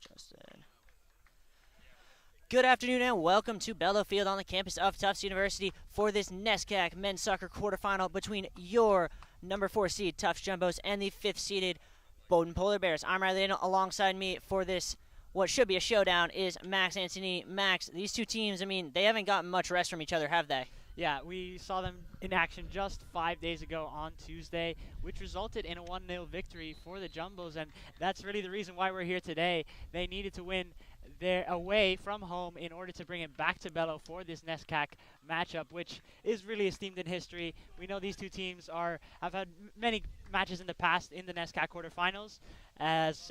Justin. Good afternoon and welcome to Bellow Field on the campus of Tufts University for this NESCAC men's soccer quarterfinal between your number 4 seed Tufts Jumbos and the 5th seeded Bowdoin Polar Bears. I'm Riley Daniel. Alongside me for this what should be a showdown is Max Anthony. Max, these two teams, I mean, they haven't gotten much rest from each other, have they? Yeah, we saw them in action just 5 days ago on Tuesday, which resulted in a 1-0 victory for the Jumbos, and that's really the reason why we're here today. They needed to win their away from home in order to bring it back to Bellow for this NESCAC matchup, which is really esteemed in history. We know these two teams have had many matches in the past in the NESCAC quarterfinals,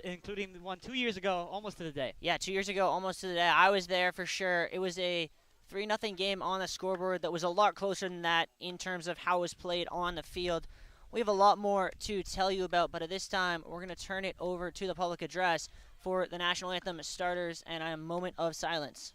including the one 2 years ago, almost to the day. Yeah, 2 years ago, almost to the day. I was there for sure. It was a 3-0 game on the scoreboard that was a lot closer than that in terms of how it was played on the field. We have a lot more to tell you about, but at this time, we're going to turn it over to the public address for the national anthem starters and a moment of silence.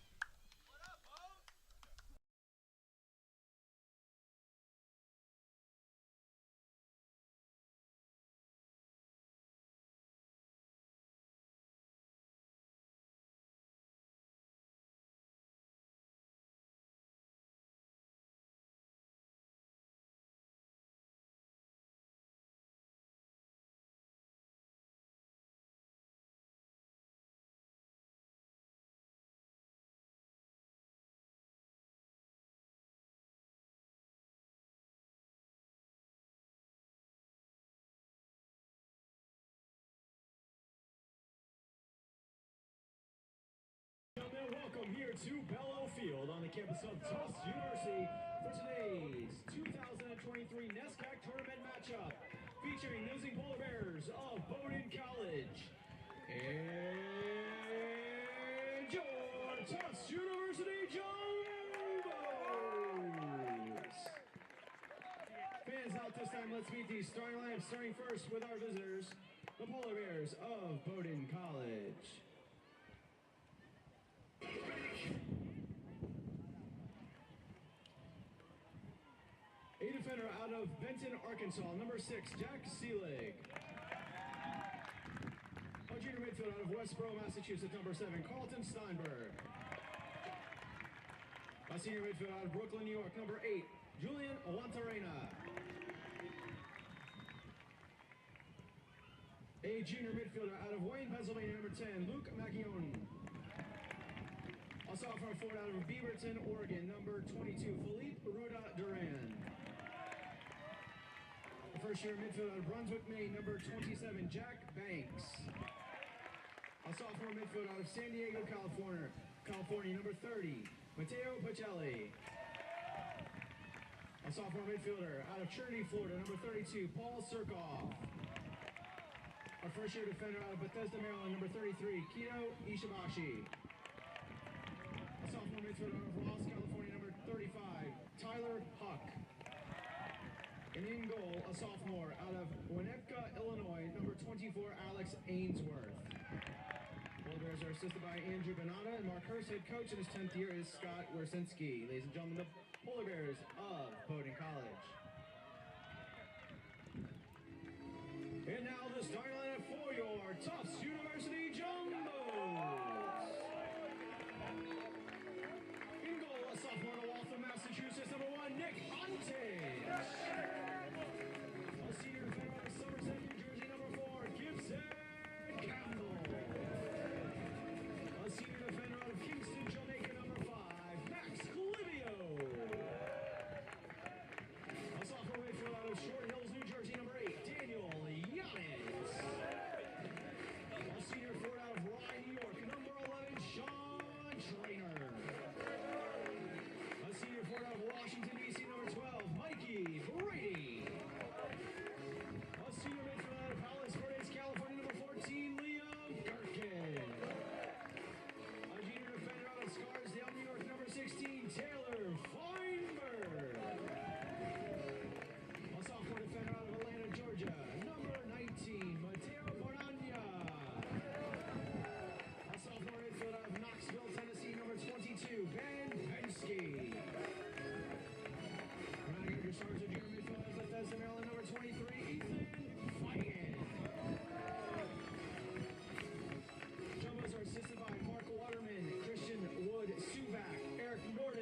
Welcome here to Bellow Field on the campus of Tufts University for today's 2023 NESCAC tournament matchup featuring the Polar Bears of Bowdoin College and your Tufts University Jumbos. Fans out this time, let's meet these starting lineups, starting first with our visitors, the Polar Bears of Bowdoin College. A defender out of Benton, Arkansas, number 6, Jack Seelig. A junior midfielder out of Westboro, Massachusetts, number 7, Carlton Steinberg. A senior midfielder out of Brooklyn, New York, number 8, Julian Wantarena. A junior midfielder out of Wayne, Pennsylvania, number 10, Luke Macchione. A sophomore forward out of Beaverton, Oregon, number 22, Philippe Ruda Duran. A first-year midfielder out of Brunswick, Maine, number 27, Jack Banks. A sophomore midfielder out of San Diego, California, number 30, Matteo Pacelli. A sophomore midfielder out of Trinity, Florida, number 32, Paul Surkoff. A first-year defender out of Bethesda, Maryland, number 33, Kito Ishibashi. A sophomore midfielder out of Ross, California, number 35, Tyler Huck. And in goal, a sophomore out of Winnetka, Illinois, number 24, Alex Ainsworth. Polar Bears are assisted by Andrew Benata, and Mark Hurst, head coach in his 10th year is Scott Wersinski. Ladies and gentlemen, the Polar Bears of Bowdoin College. And now the starting lineup for your Tufts University Jumbos. In goal, a sophomore out of Waltham, Massachusetts, number 1, Nick Huntage. A senior defender out of Somerset, New Jersey, number 4, Gibson Campbell. A senior defender out of Kingston, Jamaica, number 5, Max Clivio. A sophomore midfielder out of Short Hills, New Jersey, number 8, Daniel Yanis. A senior forward out of Rye, New York, number 11, Sean Trainer. A senior forward out of Washington, D.C., number 12, Mikey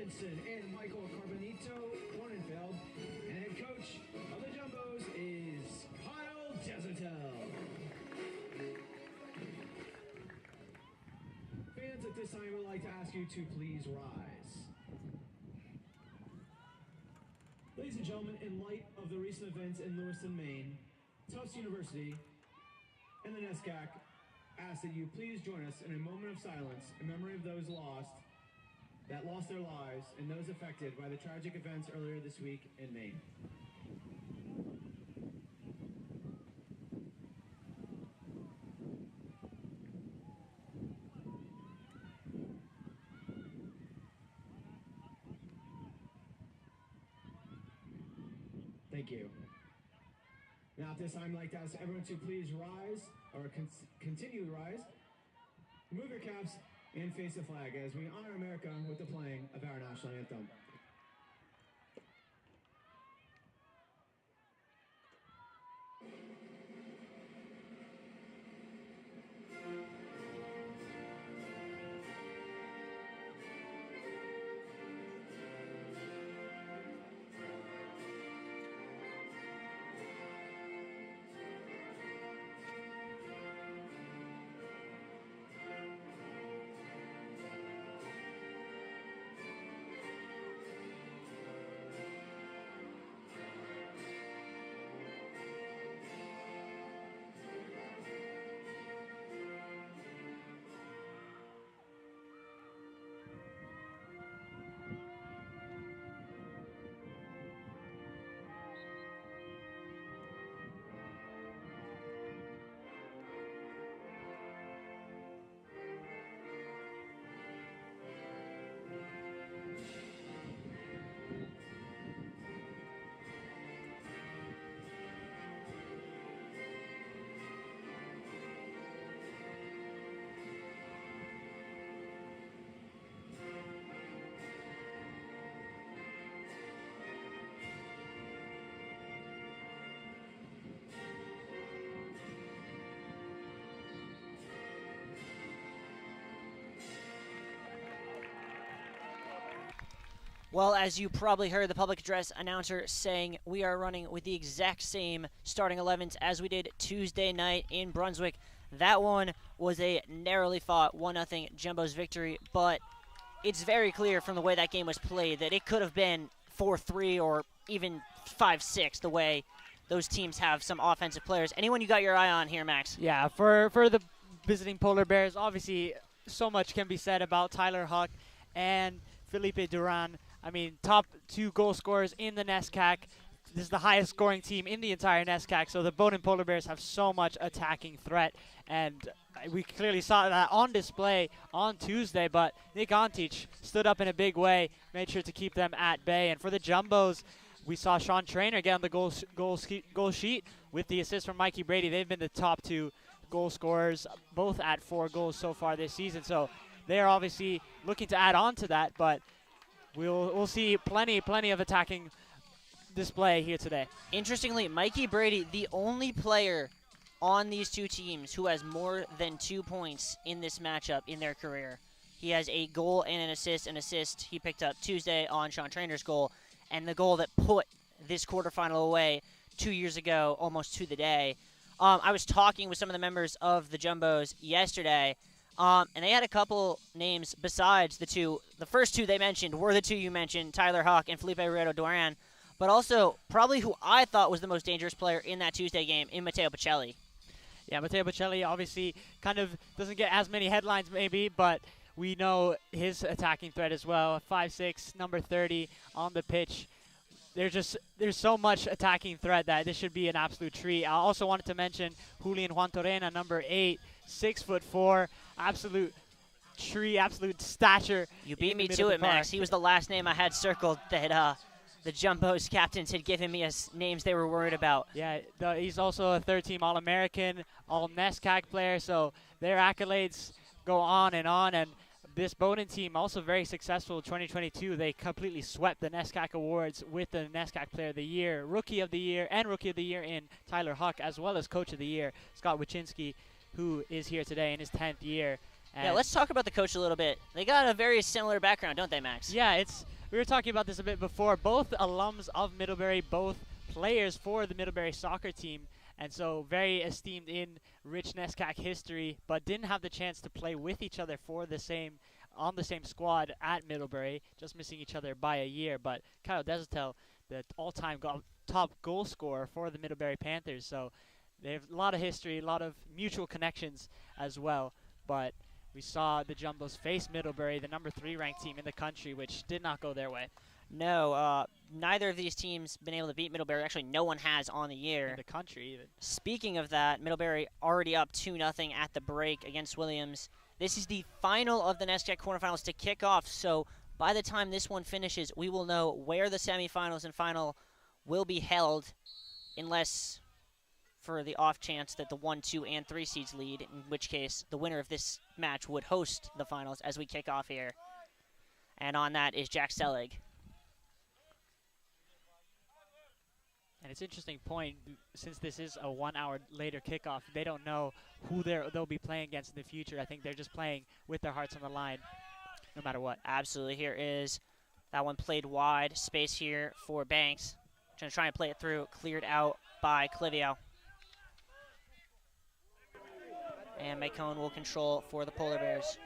Levinson and Michael Carbonito Kornenfeld. And head coach of the Jumbos is Kyle Desatel. Fans, at this time, I would like to ask you to please rise. Ladies and gentlemen, in light of the recent events in Lewiston, Maine, Tufts University and the NESCAC ask that you please join us in a moment of silence in memory of those that lost their lives and those affected by the tragic events earlier this week in Maine. Thank you. Now at this time, I'd like to ask everyone to please rise, or continue to rise, remove your caps, and face the flag as we honor America with the playing of our national anthem. Well, as you probably heard the public address announcer saying, we are running with the exact same starting 11s as we did Tuesday night in Brunswick. That one was a narrowly fought 1-0 Jumbo's victory, but it's very clear from the way that game was played that it could have been 4-3 or even 5-6 the way those teams have some offensive players. Anyone you got your eye on here, Max? Yeah, for the visiting Polar Bears, obviously so much can be said about Tyler Huck and Felipe Duran. I mean, top 2 goal scorers in the NESCAC. This is the highest scoring team in the entire NESCAC, so the Bowdoin Polar Bears have so much attacking threat, and we clearly saw that on display on Tuesday, but Nick Antich stood up in a big way, made sure to keep them at bay. And for the Jumbos, we saw Sean Traynor get on the goal sheet with the assist from Mikey Brady. They've been the top 2 goal scorers, both at 4 goals so far this season, so they're obviously looking to add on to that, but we'll see plenty of attacking display here today. Interestingly, Mikey Brady, the only player on these two teams who has more than 2 points in this matchup in their career. He has a goal and an assist. An assist he picked up Tuesday on Sean Trainor's goal, and the goal that put this quarterfinal away 2 years ago, almost to the day. I was talking with some of the members of the Jumbos yesterday, and they had a couple names besides the two. The first 2 they mentioned were the 2 you mentioned, Tyler Huck and Felipe Herrero Duran, but also probably who I thought was the most dangerous player in that Tuesday game in Matteo Pacelli. Yeah, Matteo Pacelli obviously kind of doesn't get as many headlines maybe, but we know his attacking threat as well. 5'6", number 30 on the pitch. There's so much attacking threat that this should be an absolute treat. I also wanted to mention Julian Juantorena, number 8, 6'4", absolute tree, absolute stature. You beat me to it, Max. He was the last name I had circled that the Jumbos captains had given me as names they were worried about. Yeah, he's also a third-team All-American, All-NESCAC player, so their accolades go on, and this Bowdoin team also very successful in 2022. They completely swept the NESCAC awards with the NESCAC Player of the Year, Rookie of the Year, and Rookie of the Year in Tyler Huck, as well as Coach of the Year, Scott Wachinski, who is here today in his 10th year. Yeah, let's talk about the coach a little bit. They got a very similar background, don't they, Max? Yeah, we were talking about this a bit before. Both alums of Middlebury, both players for the Middlebury soccer team, and so very esteemed in rich NESCAC history, but didn't have the chance to play with each other on the same squad at Middlebury, just missing each other by a year. But Kyle Desautels, the all-time top goal scorer for the Middlebury Panthers, so they have a lot of history, a lot of mutual connections as well. But we saw the Jumbos face Middlebury, the number 3 ranked team in the country, which did not go their way. No, neither of these teams been able to beat Middlebury. Actually, no one has on the year. In the country, even. Speaking of that, Middlebury already up 2-0 at the break against Williams. This is the final of the NESCAC quarterfinals to kick off, so by the time this one finishes, we will know where the semifinals and final will be held, unless for the off chance that the 1, 2, and 3 seeds lead, in which case the winner of this match would host the finals as we kick off here. And on that is Jack Selig. And it's an interesting point, since this is a 1 hour later kickoff, they don't know who they'll be playing against in the future. I think they're just playing with their hearts on the line, no matter what. Absolutely. Here is that one played wide. Space here for Banks. Going to try and play it through. Cleared out by Clivio. And Macone will control for the Polar Bears.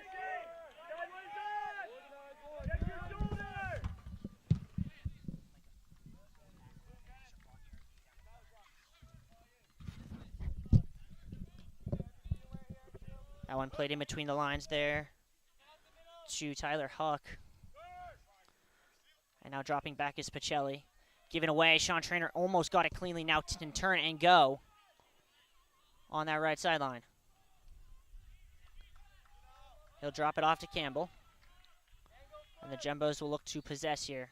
That one played in between the lines there to Tyler Huck. And now dropping back is Pacelli. Giving away, Sean Trainer almost got it cleanly. Now can turn and go on that right sideline. He'll drop it off to Campbell. And the Jumbos will look to possess here.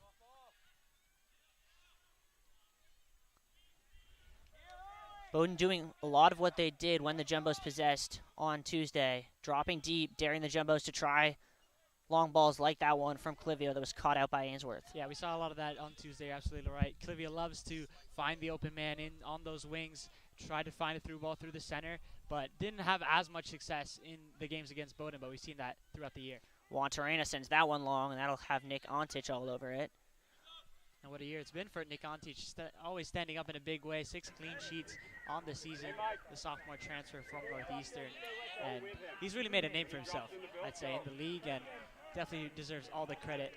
Bowdoin doing a lot of what they did when the Jumbos possessed on Tuesday. Dropping deep, daring the Jumbos to try long balls like that one from Clivio that was caught out by Ainsworth. Yeah, we saw a lot of that on Tuesday. You're absolutely right. Clivio loves to find the open man in on those wings, try to find a through ball through the center, but didn't have as much success in the games against Bowdoin, but we've seen that throughout the year. Juan Torrena sends that one long, and that'll have Nick Ontich all over it. And what a year it's been for Nick Ontich, always standing up in a big way. 6 clean sheets on the season, the sophomore transfer from Northeastern. And he's really made a name for himself, I'd say, in the league, and definitely deserves all the credit.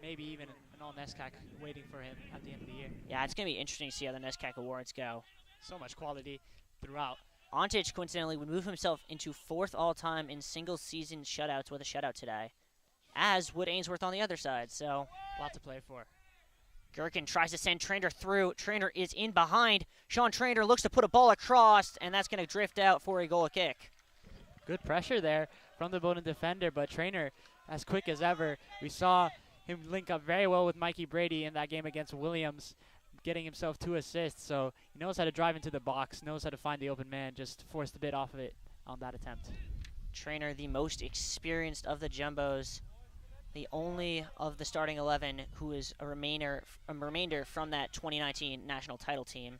Maybe even an all-NESCAC waiting for him at the end of the year. Yeah, it's going to be interesting to see how the NESCAC awards go. So much quality throughout. Ontich, coincidentally, would move himself into 4th all-time in single-season shutouts with a shutout today, as would Ainsworth on the other side. So, a lot to play for. Gherkin tries to send Trainer through. Trainer is in behind. Sean Trainer looks to put a ball across, and that's going to drift out for a goal kick. Good pressure there from the Bowdoin defender, but Trainer, as quick as ever. We saw him link up very well with Mikey Brady in that game against Williams, getting himself 2 assists. So he knows how to drive into the box, knows how to find the open man, just forced a bit off of it on that attempt. Trainer, the most experienced of the Jumbos, the only of the starting 11 who is a remainder from that 2019 national title team.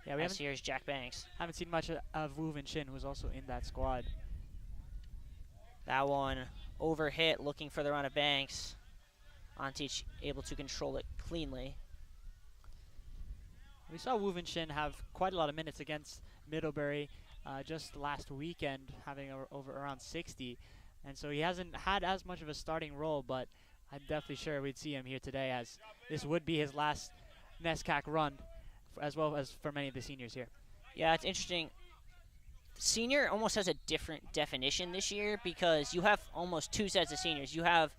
Yeah, here's Jack Banks. Haven't seen much of Wu Vin Shin, who's also in that squad. That one overhit, looking for the run of Banks. Ontich able to control it cleanly. We saw Wu Vin Shin have quite a lot of minutes against Middlebury just last weekend, having over around 60. And so he hasn't had as much of a starting role, but I'm definitely sure we'd see him here today, as this would be his last NESCAC run, as well as for many of the seniors here. Yeah, it's interesting. Senior almost has a different definition this year, because you have almost 2 sets of seniors. You have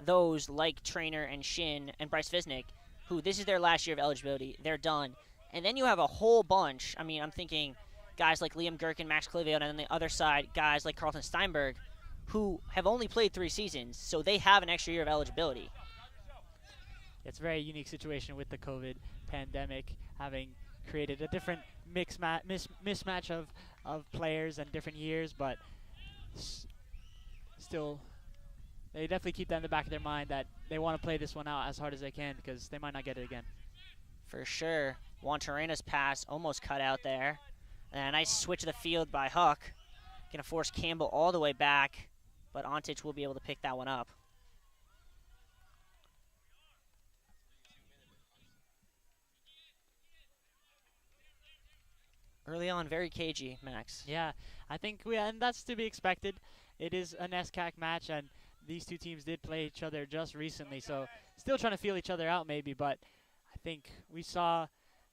those like Trainer and Shin and Bryce Visnick, who this is their last year of eligibility. They're done. And then you have a whole bunch. I mean, I'm thinking guys like Liam Gherkin, Max Clivio, and on the other side, guys like Carlton Steinberg, who have only played 3 seasons, so they have an extra year of eligibility. It's a very unique situation with the COVID pandemic, having created a different mismatch of players and different years, but still, they definitely keep that in the back of their mind that they want to play this one out as hard as they can, because they might not get it again. For sure. Juan Torrena's pass almost cut out there. And a nice switch of the field by Huck. Going to force Campbell all the way back. but Ontich will be able to pick that one up. Early on, very cagey, Max. Yeah, I think and that's to be expected. It is an SCAC match, and these two teams did play each other just recently, so still trying to feel each other out maybe, but I think we saw,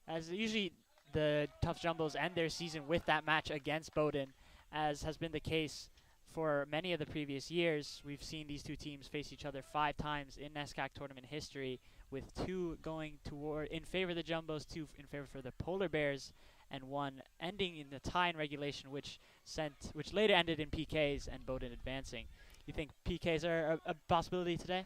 as usually the Tufts Jumbos end their season with that match against Bowdoin, as has been the case for many of the previous years. We've seen these two teams face each other 5 times in SCAC tournament history, with 2 going in favor of the Jumbos, 2 in favor for the Polar Bears, and 1 ending in the tie in regulation, which later ended in PKs and Bowdoin advancing. You think PKs are a possibility today?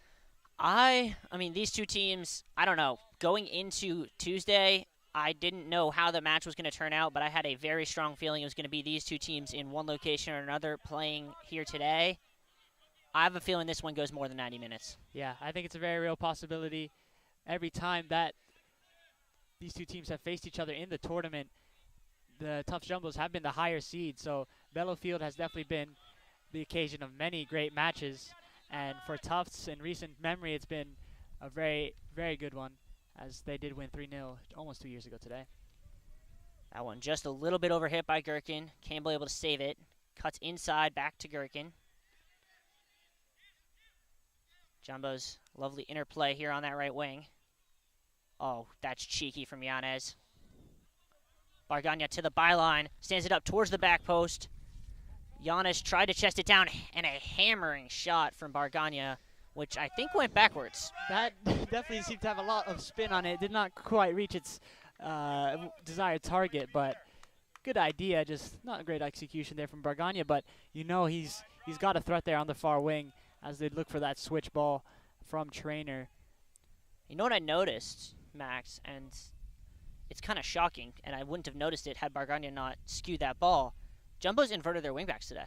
I mean, these two teams, I don't know. Going into Tuesday, I didn't know how the match was going to turn out, but I had a very strong feeling it was going to be these two teams in one location or another playing here today. I have a feeling this one goes more than 90 minutes. Yeah, I think it's a very real possibility. Every time that these two teams have faced each other in the tournament, the Tufts Jumbos have been the higher seed, so Bellafield has definitely been the occasion of many great matches. And for Tufts, in recent memory, it's been a very, very good one, as they did win 3-0 almost 2 years ago today. That one just a little bit overhit by Gherkin. Campbell able to save it. Cuts inside, back to Gherkin. Jumbo's lovely interplay here on that right wing. Oh, that's cheeky from Yanez. Bargania to the byline, stands it up towards the back post. Yanez tried to chest it down, and a hammering shot from Bargania, which I think went backwards. That definitely seemed to have a lot of spin on it. Did not quite reach its desired target, but good idea. Just not a great execution there from Bargania, but you know he's got a threat there on the far wing as they look for that switch ball from Trainer. You know what I noticed, Max, and it's kind of shocking, and I wouldn't have noticed it had Bargania not skewed that ball. Jumbo's inverted their wingbacks today.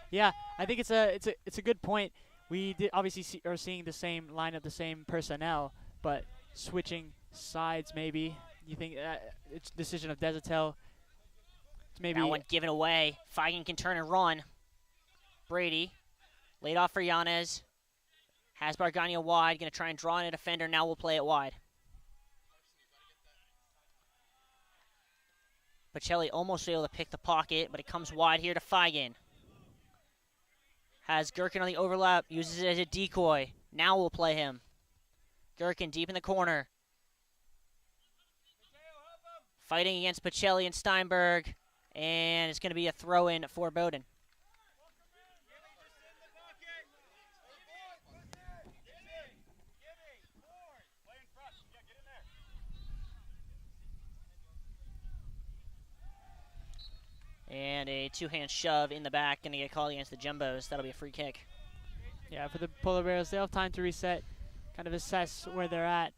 Yeah, I think it's a good point. We obviously are seeing the same lineup, the same personnel, but switching sides maybe. You think it's a decision of Desatel? Maybe that one given away. Feigen can turn and run. Brady laid off for Yanez. Has Bargania wide. Going to try and draw in a defender. Now we'll play it wide. Pacelli almost able to pick the pocket, but it comes wide here to Feigen. Has Gherkin on the overlap. Uses it as a decoy. Now we'll play him. Gherkin deep in the corner. Fighting against Pacelli and Steinberg. And it's going to be a throw-in for Bowdoin. And a 2-hand shove in the back, going to get called against the Jumbos. That'll be a free kick. Yeah, for the Polar Bears, they'll have time to reset, kind of assess where they're at.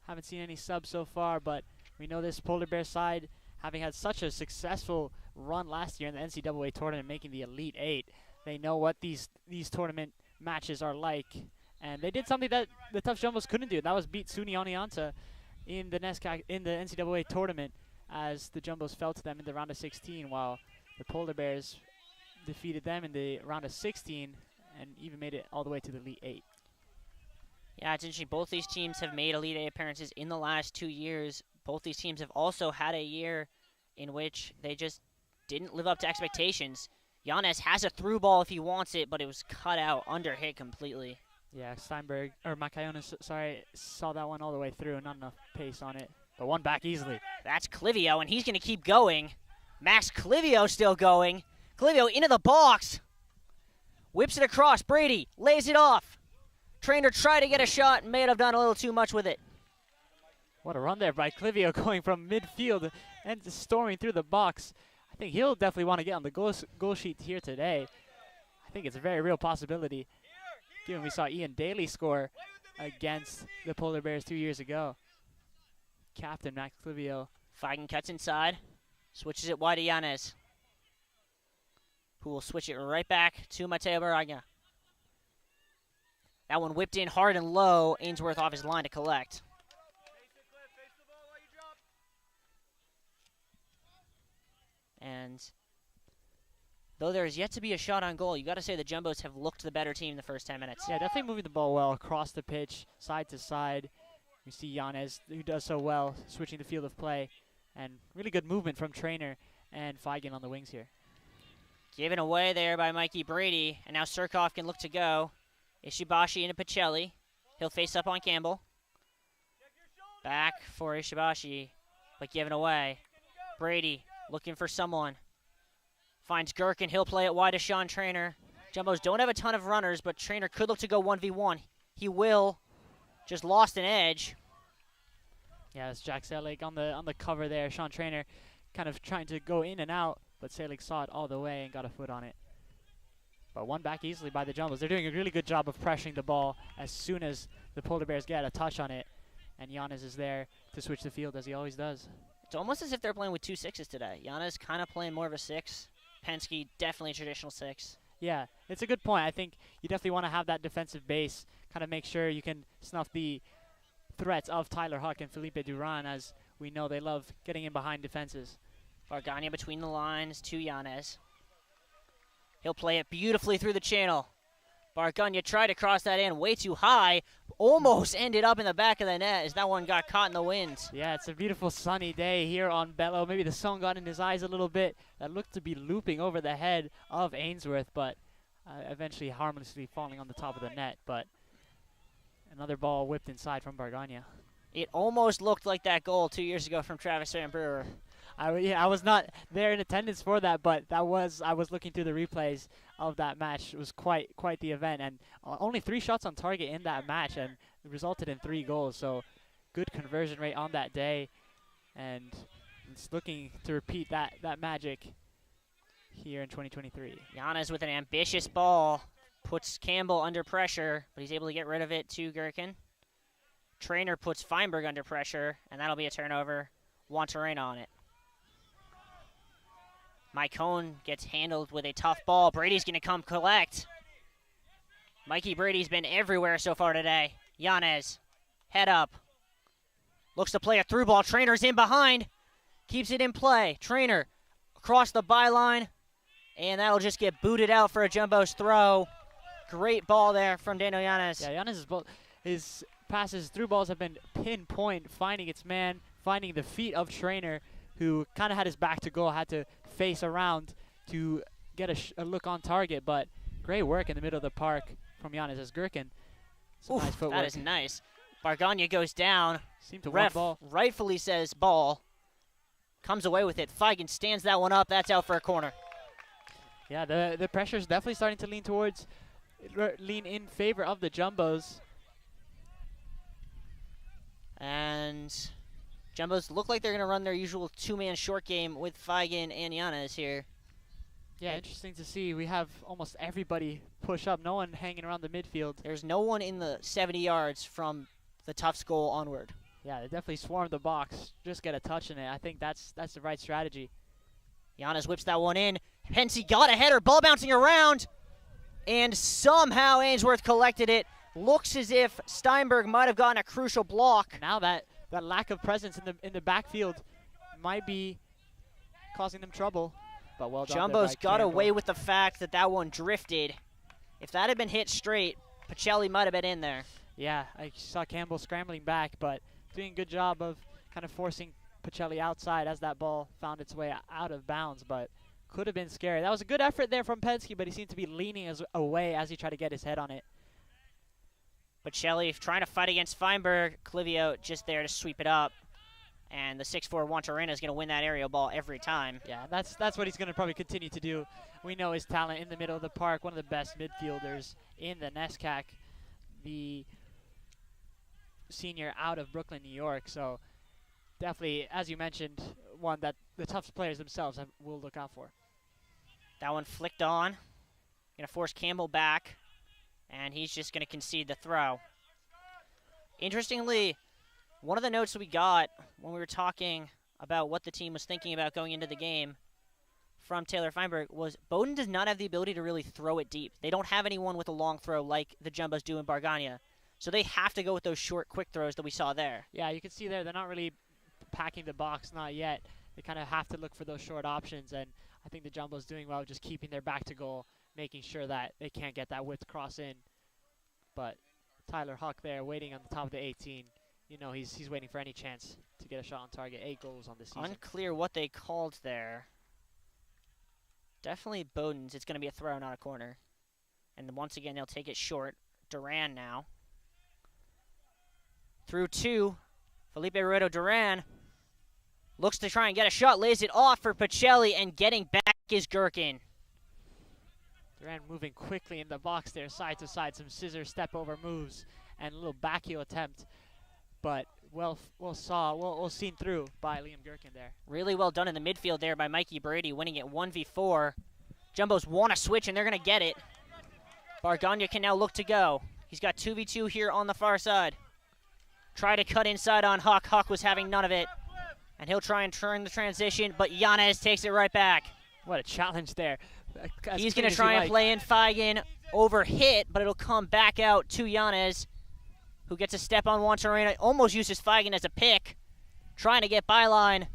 Haven't seen any subs so far, but we know this Polar Bear side, having had such a successful run last year in the NCAA tournament, making the Elite Eight, they know what these tournament matches are like. And they did something that the Tufts Jumbos couldn't do. That was beat SUNY Oneonta in the NCAA tournament, as the Jumbos fell to them in the round of 16, while the Polar Bears defeated them in the round of 16 and even made it all the way to the Elite Eight. Yeah, it's interesting. Both these teams have made Elite Eight appearances in the last 2 years. Both these teams have also had a year in which they just didn't live up to expectations. Yanez has a through ball if he wants it, but it was cut out, under hit completely. Yeah, Macayonis, saw that one all the way through. Not enough pace on it, but one back easily. That's Clivio, and he's going to keep going. Max Clivio still going. Clivio into the box. Whips it across. Brady lays it off. Trainer tried to get a shot and may have done a little too much with it. What a run there by Clivio, going from midfield and storming through the box. I think he'll definitely want to get on the goal sheet here today. I think it's a very real possibility, given we saw Ian Daly score against the Polar Bears 2 years ago. Captain Max Clivio. Feigen cuts inside. Switches it wide to Yanez, who will switch it right back to Mateo Baragna. That one whipped in hard and low. Ainsworth off his line to collect. And Though there is yet to be a shot on goal, you got to say the Jumbos have looked the better team the first 10 minutes. Yeah, definitely moving the ball well across the pitch, side to side. We see Yanez, who does so well, switching the field of play. And really good movement from Trainer and Feigen on the wings here. Given away there by Mikey Brady, and now Surkov can look to go. Ishibashi into Pacelli. He'll face up on Campbell. Back for Ishibashi, but given away. Brady looking for someone. Finds Gherkin. He'll play it wide to Sean Trainer. Jumbos don't have a ton of runners, but Trainer could look to go 1v1. He will. Just lost an edge. Yeah, it's Jack Selig on the cover there. Sean Trainer kind of trying to go in and out, but Selig saw it all the way and got a foot on it. But won back easily by the Jumbos. They're doing a really good job of pressuring the ball as soon as the Polar Bears get a touch on it. And Yanez is there to switch the field as he always does. It's almost as if they're playing with 2 6s today. Yanez kind of playing more of a 6. Penske, definitely a traditional 6. Yeah, it's a good point. I think you definitely want to have that defensive base, kind of make sure you can snuff the threats of Tyler Huck and Felipe Duran, as we know they love getting in behind defenses. Vargania between the lines to Yanez. He'll play it beautifully through the channel. Vargania tried to cross that in way too high. Almost ended up in the back of the net as that one got caught in the wind. Yeah, it's a beautiful sunny day here on Bello. Maybe the sun got in his eyes a little bit. That looked to be looping over the head of Ainsworth, but eventually harmlessly falling on the top of the net. But another ball whipped inside from Vargania. It almost looked like that goal 2 years ago from Travis Van Brewer. I was not there in attendance for that, but I was looking through the replays of that match. It was quite the event, and only 3 shots on target in that match, and it resulted in 3 goals. So good conversion rate on that day, and it's looking to repeat that magic here in 2023. Yanez with an ambitious ball puts Campbell under pressure, but he's able to get rid of it to Gherkin. Trainer puts Feinberg under pressure, and that'll be a turnover. Wantarena on it. Mike Cohn gets handled with a tough ball. Brady's going to come collect. Mikey Brady's been everywhere so far today. Yanez, head up. Looks to play a through ball. Trainer's in behind. Keeps it in play. Trainer across the byline. And that'll just get booted out for a Jumbo's throw. Great ball there from Daniel Yanez. Yeah, Yanez's ball, his passes through balls have been pinpoint, finding its man, finding the feet of Trainer, who kind of had his back to goal, had to face around to get a look on target. But great work in the middle of the park from Yanez as Gherkin. Oof, nice footwork. that is nice. Vargania goes down. Seemed to Ref ball. rightfully says ball. Comes away with it. Feigen stands that one up. That's out for a corner. Yeah, the pressure is definitely starting to lean in favor of the Jumbos. And Jumbos look like they're going to run their usual 2-man short game with Feigen and Yanez here. Yeah, interesting to see. We have almost everybody push up. No one hanging around the midfield. There's no one in the 70 yards from the Tufts goal onward. Yeah, they definitely swarmed the box. Just get a touch in it. I think that's the right strategy. Yanez whips that one in. Pensy got a header, ball bouncing around. And somehow Ainsworth collected it. Looks as if Steinberg might have gotten a crucial block. Now that lack of presence in the backfield might be causing them trouble. But well done. Jumbo's got away with the fact that that one drifted. If that had been hit straight, Pacelli might have been in there. Yeah, I saw Campbell scrambling back, but doing a good job of kind of forcing Pacelli outside as that ball found its way out of bounds, but could have been scary. That was a good effort there from Penske, but he seemed to be leaning away as he tried to get his head on it. Pacelli trying to fight against Feinberg. Clivio just there to sweep it up. And the 6'4" Wantarena is going to win that aerial ball every time. Yeah, that's what he's going to probably continue to do. We know his talent in the middle of the park, one of the best midfielders in the NESCAC, the senior out of Brooklyn, New York. So definitely, as you mentioned, one that the Tufts players themselves will look out for. That one flicked on. Going to force Campbell back. And he's just going to concede the throw. Interestingly, one of the notes we got when we were talking about what the team was thinking about going into the game from Taylor Feinberg was Bowdoin does not have the ability to really throw it deep. They don't have anyone with a long throw like the Jumbos do in Bargania. So they have to go with those short, quick throws that we saw there. Yeah, you can see there they're not really packing the box, not yet. They kind of have to look for those short options, and I think the Jumbo's doing well, just keeping their back to goal, making sure that they can't get that whipped cross in. But Tyler Huck there waiting on the top of the 18. You know, he's waiting for any chance to get a shot on target. 8 goals on the season. Unclear what they called there. Definitely Bowdoin's. It's going to be a throw, not a corner. And then once again, they'll take it short. Duran now. Through 2. Felipe Ruedo Duran looks to try and get a shot. Lays it off for Pacelli, and getting back is Gherkin. Duran moving quickly in the box there, side to side. Some scissor step over moves and a little back heel attempt. But well seen through by Liam Gherkin there. Really well done in the midfield there by Mikey Brady, winning it 1v4. Jumbos want to switch, and they're going to get it. Bargagna can now look to go. He's got 2v2 here on the far side. Try to cut inside on Huck. Huck was having none of it. And he'll try and turn the transition, but Yanez takes it right back. What a challenge there. He's going to try and play in Feigen. Over hit, but it'll come back out to Yanez, who gets a step on Juantorena. Almost uses Feigen as a pick. Trying to get byline.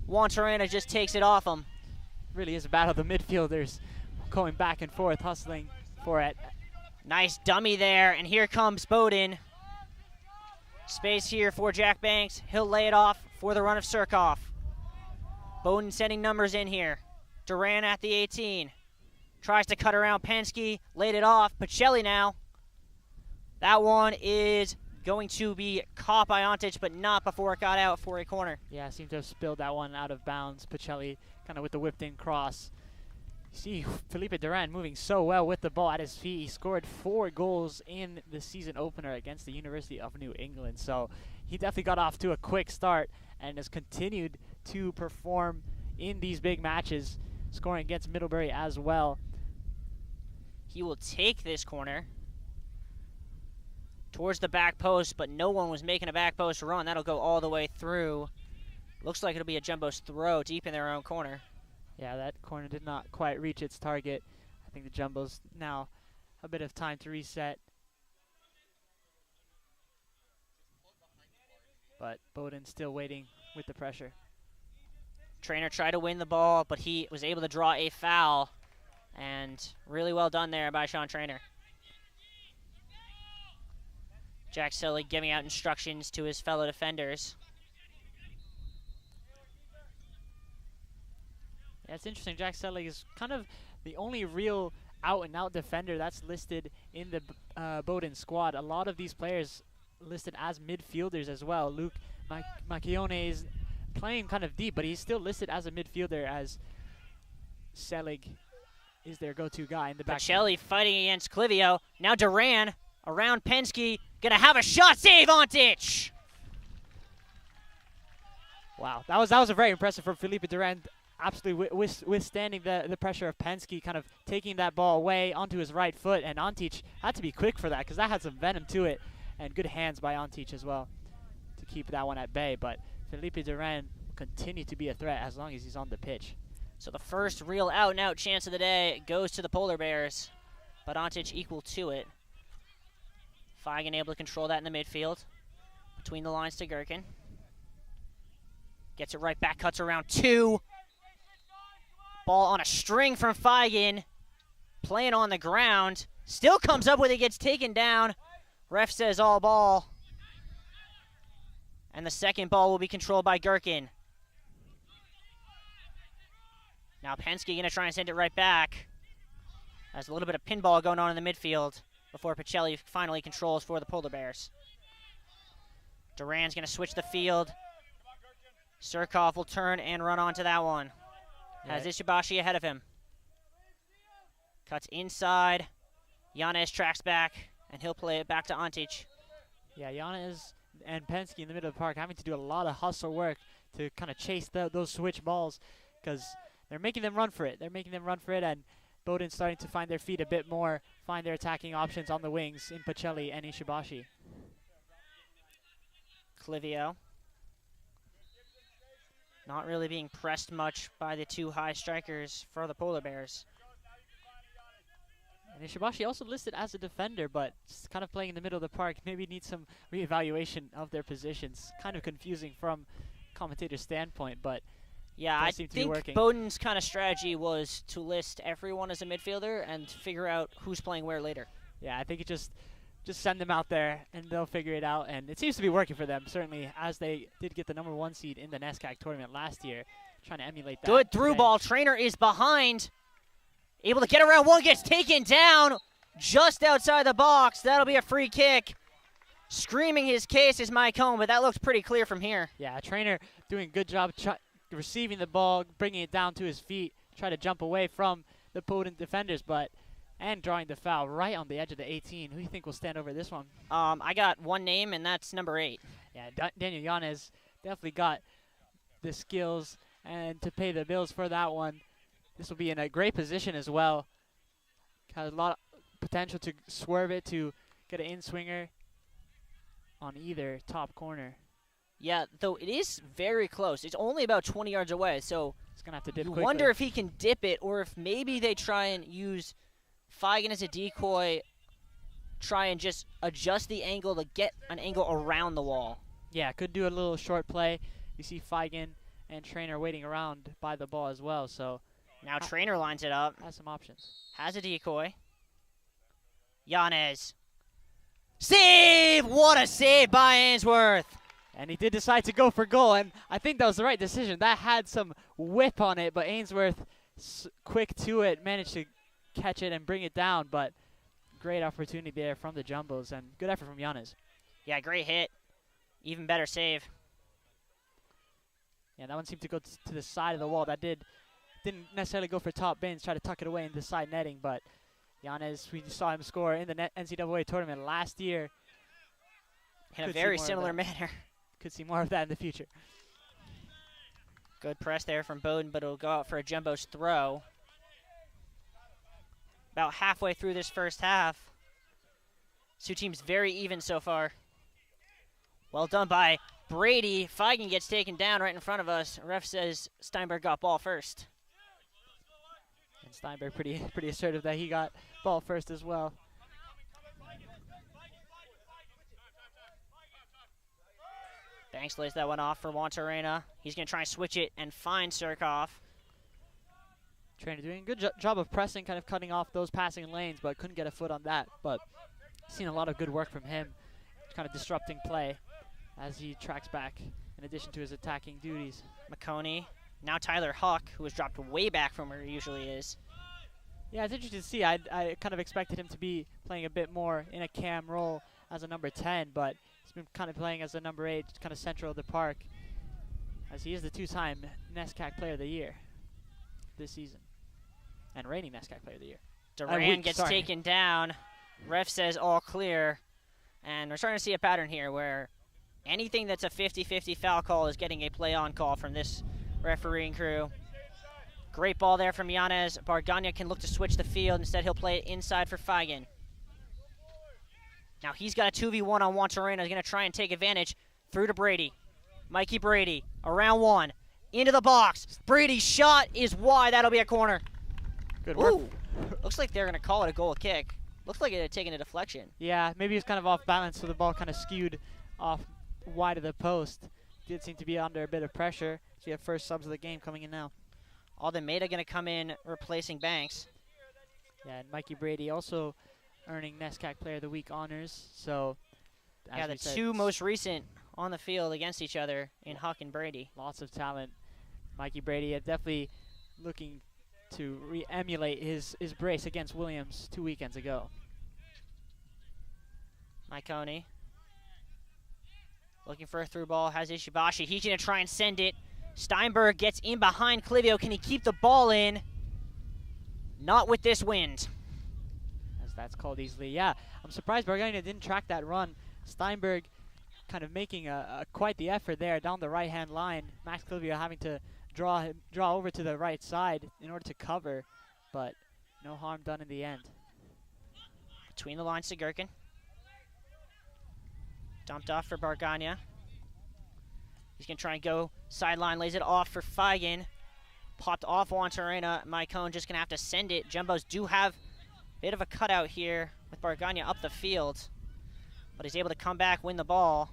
Juantorena just takes it off him. Really is a battle of the midfielders going back and forth, hustling for it. Nice dummy there, and here comes Bowdoin. Space here for Jack Banks. He'll lay it off for the run of Surkoff. Bowdoin sending numbers in here. Duran at the 18. Tries to cut around Penske. Laid it off. Pacelli now. That one is going to be caught by Ontic, but not before it got out for a corner. Yeah, seemed to have spilled that one out of bounds. Pacelli kind of with the whipped-in cross. You see Felipe Duran moving so well with the ball at his feet. He scored 4 goals in the season opener against the University of New England. So he definitely got off to a quick start and has continued to perform in these big matches, scoring against Middlebury as well. He will take this corner towards the back post, but no one was making a back post run. That'll go all the way through. Looks like it'll be a Jumbo's throw deep in their own corner. Yeah, that corner did not quite reach its target. I think the Jumbo's now a bit of time to reset. But Bowdoin still waiting with the pressure. Trainer tried to win the ball, but he was able to draw a foul. And really well done there by Sean Trainer. Jack Selig giving out instructions to his fellow defenders. Yeah, it's interesting. Jack Selig is kind of the only real out-and-out defender that's listed in the Bowdoin squad. A lot of these players listed as midfielders as well. Luke Macchione is playing kind of deep, but he's still listed as a midfielder, as Selig is their go-to guy in the back. Pacelli fighting against Clivio. Now Duran around Penske. Gonna have a shot. Save Ontic. Wow, that was a very impressive from Felipe Duran. Absolutely withstanding the pressure of Penske, kind of taking that ball away onto his right foot, and Ontic had to be quick for that because that had some venom to it, and good hands by Ontic as well to keep that one at bay. But Felipe Duran will continue to be a threat as long as he's on the pitch. So the first real out-and-out chance of the day goes to the Polar Bears, but Ontic equal to it. Feigen able to control that in the midfield. Between the lines to Gherkin. Gets it right back, cuts around 2. Ball on a string from Feigen. Playing on the ground. Still comes up with it, gets taken down. Ref says all ball. And the second ball will be controlled by Gherkin. Now Penske going to try and send it right back. There's a little bit of pinball going on in the midfield before Pacelli finally controls for the Polar Bears. Duran's going to switch the field. Surkoff will turn and run onto that one. Has Ishibashi ahead of him. Cuts inside. Yanez tracks back, and he'll play it back to Ontic. Yeah, Yanez and Penske in the middle of the park having to do a lot of hustle work to kind of chase those switch balls because they're making them run for it. They're making them run for it, and Bowdoin's starting to find their feet a bit more, find their attacking options on the wings in Pacelli and Ishibashi. Clivio. Not really being pressed much by the 2 high strikers for the Polar Bears. And Ishibashi also listed as a defender, but just kind of playing in the middle of the park. Maybe needs some reevaluation of their positions. Kind of confusing from commentator's standpoint, but Yeah, I seem to be think working. Bowdoin's kind of strategy was to list everyone as a midfielder and figure out who's playing where later. Yeah, I think it just send them out there and they'll figure it out. And it seems to be working for them, certainly, as they did get the #1 seed in the NESCAC tournament last year, trying to emulate that. Good through ball. Trainer is behind. Able to get around one, gets taken down just outside the box. That'll be a free kick. Screaming his case is Mike Home, but that looks pretty clear from here. Yeah, Trainer doing a good job receiving the ball, bringing it down to his feet, try to jump away from the Bowdoin defenders, and drawing the foul right on the edge of the 18. Who do you think will stand over this one? I got one name, and that's number 8. Yeah, Daniel Yanez definitely got the skills and to pay the bills for that one. This will be in a great position as well. Has a lot of potential to swerve it, to get an in-swinger on either top corner. Yeah, though it is very close. It's only about 20 yards away, so He's going to have to dip you quickly. wonder if he can dip it or if maybe they try and use Feigen as a decoy, try and just adjust the angle to get an angle around the wall. Yeah, could do a little short play. You see Feigen and Trainer waiting around by the ball as well, so Now Trainer lines it up, has some options. has a decoy. Yanez. Save! What a save by Ainsworth! And he did decide to go for goal, and I think that was the right decision. That had some whip on it, but Ainsworth, quick to it, managed to catch it and bring it down, but great opportunity there from the Jumbos, and good effort from Yanez. Yeah, great hit. Even better save. Yeah, that one seemed to go to the side of the wall. That didn't necessarily go for top bins, try to tuck it away into the side netting, but Yanez, we saw him score in the NCAA tournament last year. In a very similar manner. Could see more of that in the future. Good press there from Bowdoin, but it'll go out for a Jumbo's throw. About halfway through this first half. Two teams very even so far. Well done by Brady. Feigen gets taken down right in front of us. Ref says Steinberg got ball first. And Steinberg pretty assertive that he got ball first as well. Banks lays that one off for Juantorena. He's going to try and switch it and find Surkoff. Trainer doing a good job of pressing, kind of cutting off those passing lanes, but couldn't get a foot on that. But seen a lot of good work from him, kind of disrupting play as he tracks back in addition to his attacking duties. McConey. Now Tyler Huck, who has dropped way back from where he usually is. Yeah, it's interesting to see. I kind of expected him to be playing a bit more in a cam role as a number 10, but he's been kind of playing as a number 8, kind of central of the park, as he is the 2-time NESCAC Player of the Year this season, and reigning NESCAC Player of the Year. Duran gets taken down. Ref says all clear, and we're starting to see a pattern here where anything that's a 50-50 foul call is getting a play-on call from this refereeing crew. Great ball there from Yanez. Bargania can look to switch the field. Instead, he'll play it inside for Feigen. Now he's got a 2v1 on Juantorena. He's going to try and take advantage. Through to Brady. Mikey Brady, around one. Into the box. Brady's shot is wide. That'll be a corner. Good work. Ooh. Looks like they're going to call it a goal kick. Looks like it had taken a deflection. Yeah, maybe he was kind of off balance, so the ball kind of skewed off wide of the post. Did seem to be under a bit of pressure. So we have first subs of the game coming in now. Alden-Maida going to come in replacing Banks. Yeah, and Mikey Brady also earning NESCAC Player of the Week honors. So, as Yeah, the two most recent on the field against each other in Huck and Brady. Lots of talent. Mikey Brady definitely looking to re-emulate his brace against Williams 2 weekends ago. Myconi. Looking for a through ball, has Ishibashi. He's going to try and send it. Steinberg gets in behind Clivio. Can he keep the ball in? Not with this wind. As that's called easily. Yeah, I'm surprised Bargania didn't track that run. Steinberg kind of making quite the effort there down the right-hand line. Max Clivio having to draw over to the right side in order to cover, but no harm done in the end. Between the lines to Gherkin. Dumped off for Bargania. He's going to try and go sideline, lays it off for Feigen. Popped off Juantorena. Mycone just going to have to send it. Jumbos do have a bit of a cutout here with Bargania up the field, but he's able to come back, win the ball.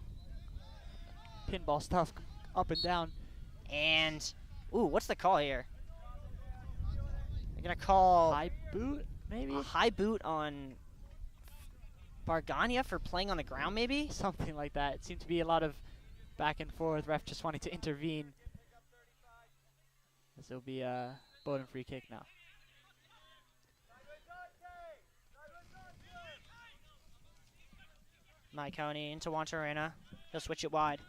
Pinball stuff up and down. And Ooh, what's the call here? They're going to call High boot, maybe? a high boot on Bargania for playing on the ground, maybe? Something like that. It seemed to be a lot of back and forth. Ref just wanting to intervene. This will be a Bowdoin free kick now. Mike Coney into Wantarena. He'll switch it wide.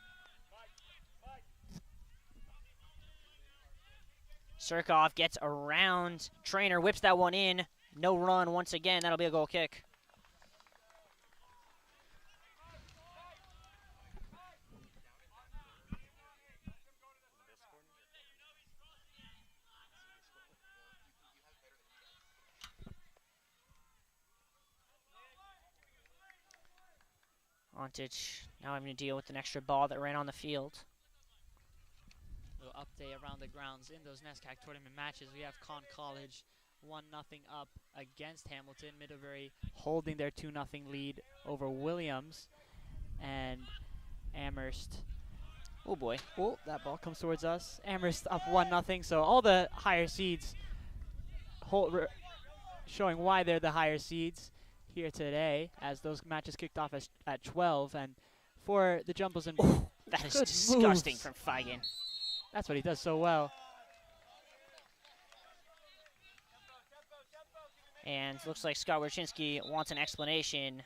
Surkov gets around. Trainer whips that one in. No run once again. That'll be a goal kick. Ontich now having to deal with an extra ball that ran on the field. A little update around the grounds in those NESCAC tournament matches. We have Conn College 1-0 up against Hamilton. Middlebury holding their 2-0 lead over Williams. And Amherst. Oh boy. Oh, that ball comes towards us. Amherst up 1-0. So all the higher seeds showing why they're the higher seeds here today, as those matches kicked off at 12. And for the Jumbos and that is disgusting from Feigen. That's what he does so well. And looks like Scott Wierczynski wants an explanation.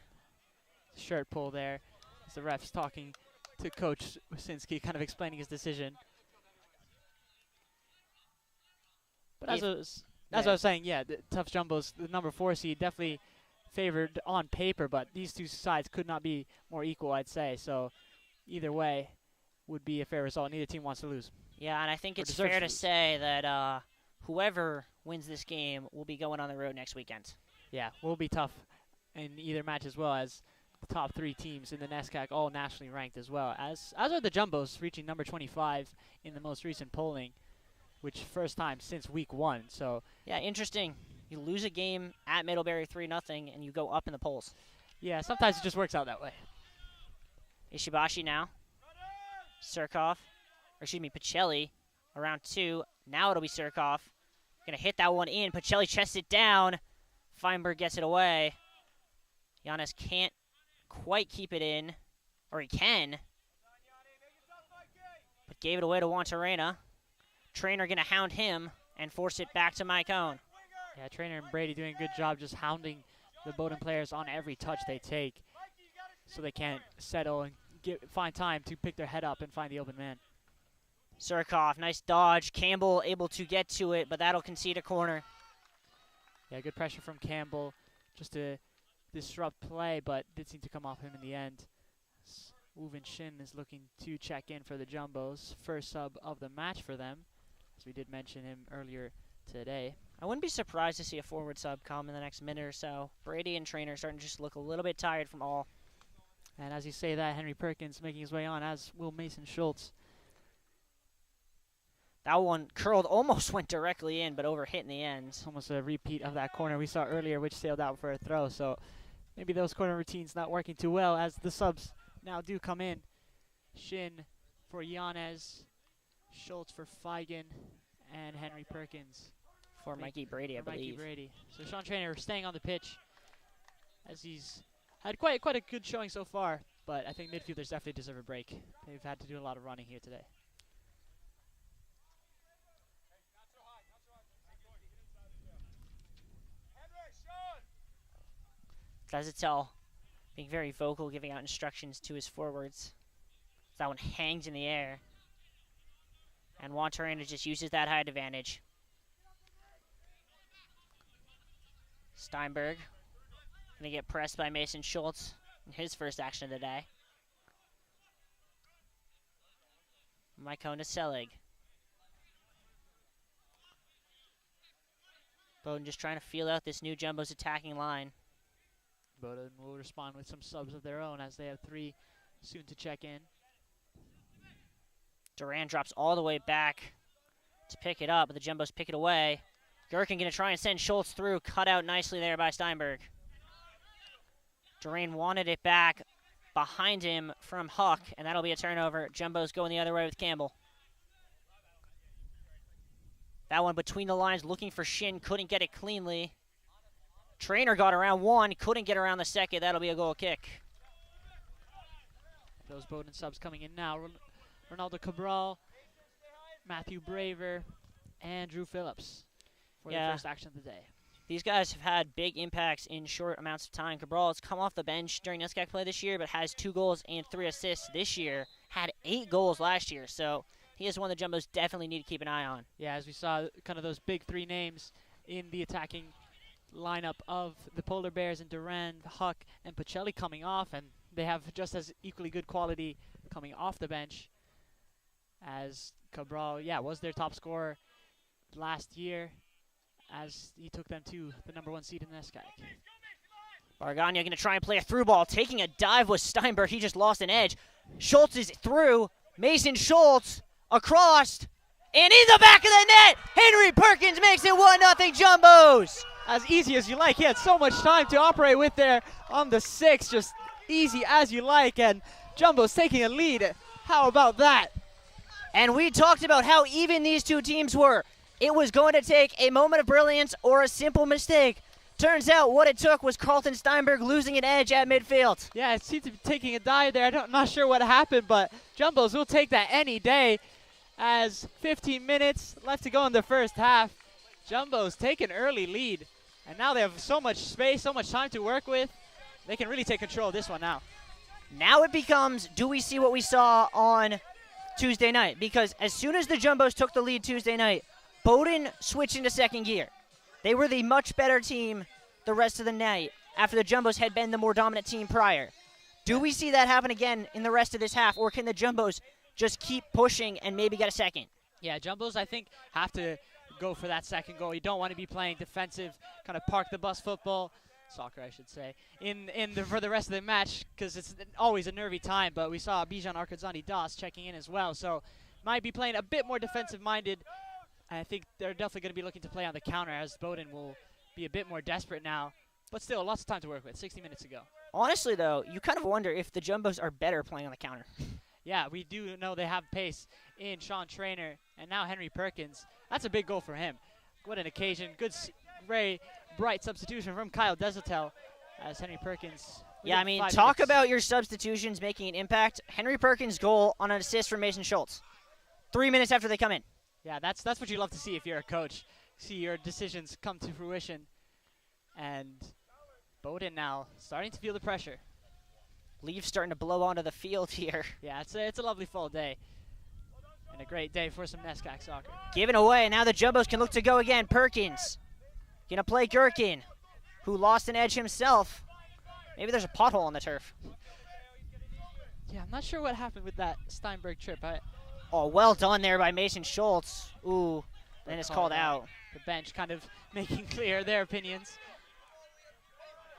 Shirt pull there as the ref's talking to Coach Wierczynski, kind of explaining his decision. But as I was saying, yeah, the Tufts Jumbos, the number 4 seed, definitely favored on paper, but these two sides could not be more equal, I'd say. So either way would be a fair result. Neither team wants to lose. Yeah, and I think it's fair to say that whoever wins this game will be going on the road next weekend. Yeah, will be tough in either match, as well as the top 3 teams in the NESCAC, all nationally ranked as well. As are the Jumbos, reaching number 25 in the most recent polling, which first time since week 1. So yeah, interesting. You lose a game at Middlebury 3-0, and you go up in the polls. Yeah, sometimes it just works out that way. Ishibashi now. Surkov. Or excuse me, Pacelli. Around 2. Now it'll be Surkov. Gonna hit that one in. Pacelli chests it down. Feinberg gets it away. Giannis can't quite keep it in. Or he can. But gave it away to Wantarena. Trainer gonna hound him and force it back to Mike Owen. Yeah, Trainer and Brady doing a good job just hounding the Bowdoin players on every touch they take, so they can't settle and find time to pick their head up and find the open man. Surkov, nice dodge. Campbell able to get to it, but that'll concede a corner. Yeah, good pressure from Campbell just to disrupt play, but did seem to come off him in the end. Uvin Shin is looking to check in for the Jumbos. First sub of the match for them, as we did mention him earlier today. I wouldn't be surprised to see a forward sub come in the next minute or so. Brady and Trainer starting to just look a little bit tired from all. And as you say that, Henry Perkins making his way on, as will Mason Schultz. That one curled, almost went directly in, but overhit in the end. It's almost a repeat of that corner we saw earlier, which sailed out for a throw. So maybe those corner routines not working too well, as the subs now do come in. Shin for Yanez, Schultz for Feigen, and Henry Perkins For Mikey Brady, I believe. Mikey Brady. So Sean Trainer staying on the pitch, as he's had quite a good showing so far, but I think midfielders definitely deserve a break. They've had to do a lot of running here today. Gazetel being very vocal, giving out instructions to his forwards. That one hangs in the air. And Wantarena just uses that height advantage. Steinberg going to get pressed by Mason Schultz in his first action of the day. Mycona Selig. Bowdoin just trying to feel out this new Jumbo's attacking line. Bowdoin will respond with some subs of their own, as they have 3 soon to check in. Duran drops all the way back to pick it up, but the Jumbos pick it away. Gherkin going to try and send Schultz through. Cut out nicely there by Steinberg. Duran wanted it back behind him from Huck, and that'll be a turnover. Jumbos going the other way with Campbell. That one between the lines, looking for Shin, couldn't get it cleanly. Trainer got around one, couldn't get around the second. That'll be a goal kick. Those Bowdoin subs coming in now. Ronaldo Cabral, Matthew Braver, and Drew Phillips for the first action of the day. These guys have had big impacts in short amounts of time. Cabral has come off the bench during NESCAC play this year, but has 2 goals and 3 assists this year. Had 8 goals last year, so he is one the Jumbos definitely need to keep an eye on. Yeah, as we saw kind of those big 3 names in the attacking lineup of the Polar Bears and Duran, Huck, and Pacelli coming off, and they have just as equally good quality coming off the bench as Cabral, was their top scorer last year as he took them to the #1 seed in NESCAC. Bargagna going to try and play a through ball, taking a dive with Steinberg. He just lost an edge. Schultz is through. Mason Schultz across, and in the back of the net, Henry Perkins makes it 1-0 Jumbos. As easy as you like. He had so much time to operate with there on the 6, just easy as you like, and Jumbo's taking a lead. How about that? And we talked about how even these 2 teams were. It was going to take a moment of brilliance or a simple mistake. Turns out what it took was Carlton Steinberg losing an edge at midfield. Yeah, it seemed to be taking a dive there. I'm not sure what happened, but Jumbos will take that any day as 15 minutes left to go in the first half. Jumbos take an early lead, and now they have so much space, so much time to work with. They can really take control of this one now. Now it becomes, do we see what we saw on Tuesday night? Because as soon as the Jumbos took the lead Tuesday night, Bowdoin switched into second gear. They were the much better team the rest of the night after the Jumbos had been the more dominant team prior. Do we see that happen again in the rest of this half, or can the Jumbos just keep pushing and maybe get a second? Yeah, Jumbos, I think, have to go for that second goal. You don't want to be playing defensive, kind of park the bus football, soccer I should say, for the rest of the match, because it's always a nervy time. But we saw Bijan Arkadsani Das checking in as well, so might be playing a bit more defensive-minded. I think they're definitely going to be looking to play on the counter, as Bowdoin will be a bit more desperate now. But still, lots of time to work with, 60 minutes to go. Honestly, though, you kind of wonder if the Jumbos are better playing on the counter. Yeah, we do know they have pace in Sean Trainer, and now Henry Perkins. That's a big goal for him. What an occasion. Good, very bright substitution from Kyle Desautels as Henry Perkins. Yeah, I mean, talk about your substitutions making an impact. Henry Perkins' goal on an assist from Mason Schultz. 3 minutes after they come in. Yeah, that's what you love to see if you're a coach. See your decisions come to fruition. And Bowdoin now starting to feel the pressure. Leaves starting to blow onto the field here. Yeah, it's a lovely fall day. And a great day for some NESCAC soccer. Given away, and now the Jumbos can look to go again. Perkins gonna play Gherkin, who lost an edge himself. Maybe there's a pothole on the turf. Yeah, I'm not sure what happened with that Steinberg trip. Oh, well done there by Mason Schultz. Ooh, then it's called out. The bench kind of making clear their opinions.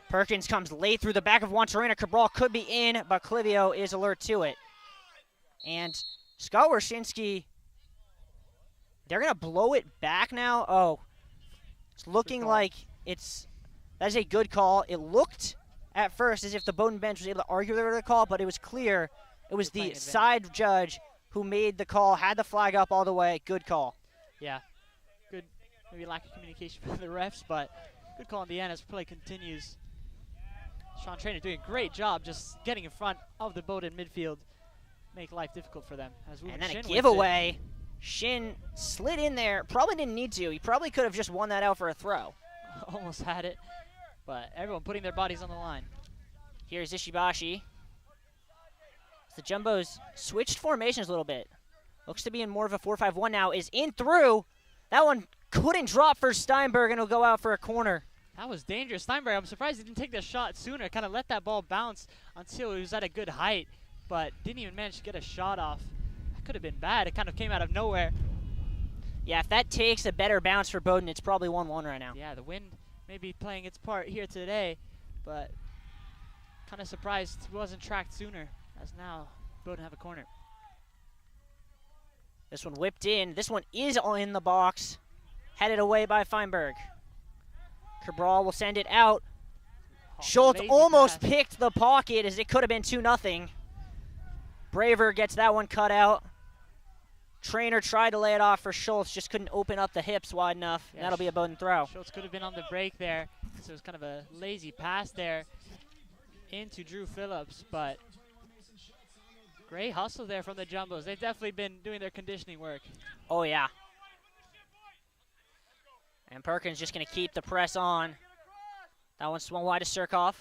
Perkins comes late through the back of Juan Cabral could be in, but Clivio is alert to it. And Scott Warshinsky, they're going to blow it back now. Oh, it's looking like that's a good call. It looked at first as if the Bowdoin bench was able to argue the call, but it was clear it was the side judge who made the call, had the flag up all the way. Good call. Yeah, good. Maybe lack of communication from the refs, but good call in the end as play continues. Sean Trainer doing a great job just getting in front of the Bowdoin midfield, make life difficult for them. And then a giveaway. Shin slid in there. Probably didn't need to. He probably could have just won that out for a throw. Almost had it, but everyone putting their bodies on the line. Here's Ishibashi. The Jumbos switched formations a little bit. Looks to be in more of a 4-5-1 now. Is in through. That one couldn't drop for Steinberg, and it'll go out for a corner. That was dangerous. Steinberg, I'm surprised he didn't take that shot sooner. Kind of let that ball bounce until he was at a good height, but didn't even manage to get a shot off. That could have been bad. It kind of came out of nowhere. Yeah, if that takes a better bounce for Bowdoin, it's probably 1-1 right now. Yeah, the wind may be playing its part here today, but kind of surprised it wasn't tracked sooner, as now Bowdoin have a corner. This one whipped in. This one is in the box. Headed away by Feinberg. Cabral will send it out. Schultz almost picked the pocket as it could have been 2-0. Braver gets that one cut out. Trainer tried to lay it off for Schultz, just couldn't open up the hips wide enough. Yeah, That'll be a Bowdoin throw. Schultz could have been on the break there, so it was kind of a lazy pass there into Drew Phillips, but great hustle there from the Jumbos. They've definitely been doing their conditioning work. Oh, yeah. And Perkins just going to keep the press on. That one swung wide to Surkoff.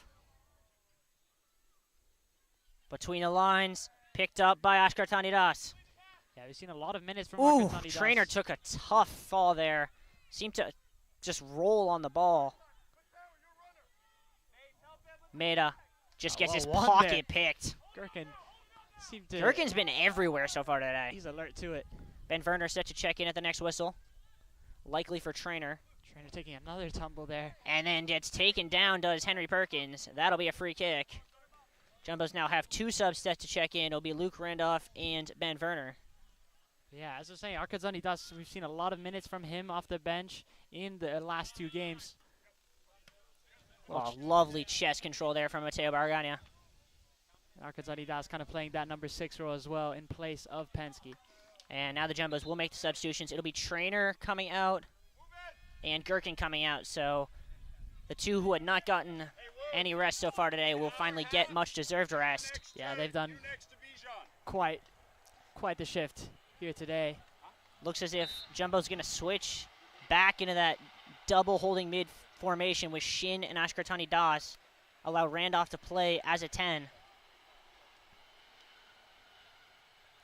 Between the lines, picked up by Ashkartani Das. Yeah, we've seen a lot of minutes from Ooh, Ashkartani Das. Trainer took a tough fall there. Seemed to just roll on the ball. Maeda just gets his pocket picked. Gherkin seemed to... Gherkin's been everywhere so far today. He's alert to it. Ben Werner set to check in at the next whistle. Likely for Trainer. Trainer taking another tumble there. And then gets taken down, does Henry Perkins. That'll be a free kick. Jumbos now have 2 subs set to check in. It'll be Luke Randolph and Ben Werner. Yeah, as I was saying, Arkadzani Das, we've seen a lot of minutes from him off the bench in the last 2 games. Oh, lovely chest control there from Matteo Bargagna. Arkadzani Das kind of playing that number 6 role as well in place of Penske. And now the Jumbos will make the substitutions. It'll be Trainer coming out and Gherkin coming out. So the 2 who had not gotten any rest so far today will finally get much deserved rest. Yeah, they've done quite the shift here today. Looks as if Jumbo's going to switch back into that double holding mid formation with Shin and Ashkartani Das. Allow Randolph to play as a 10.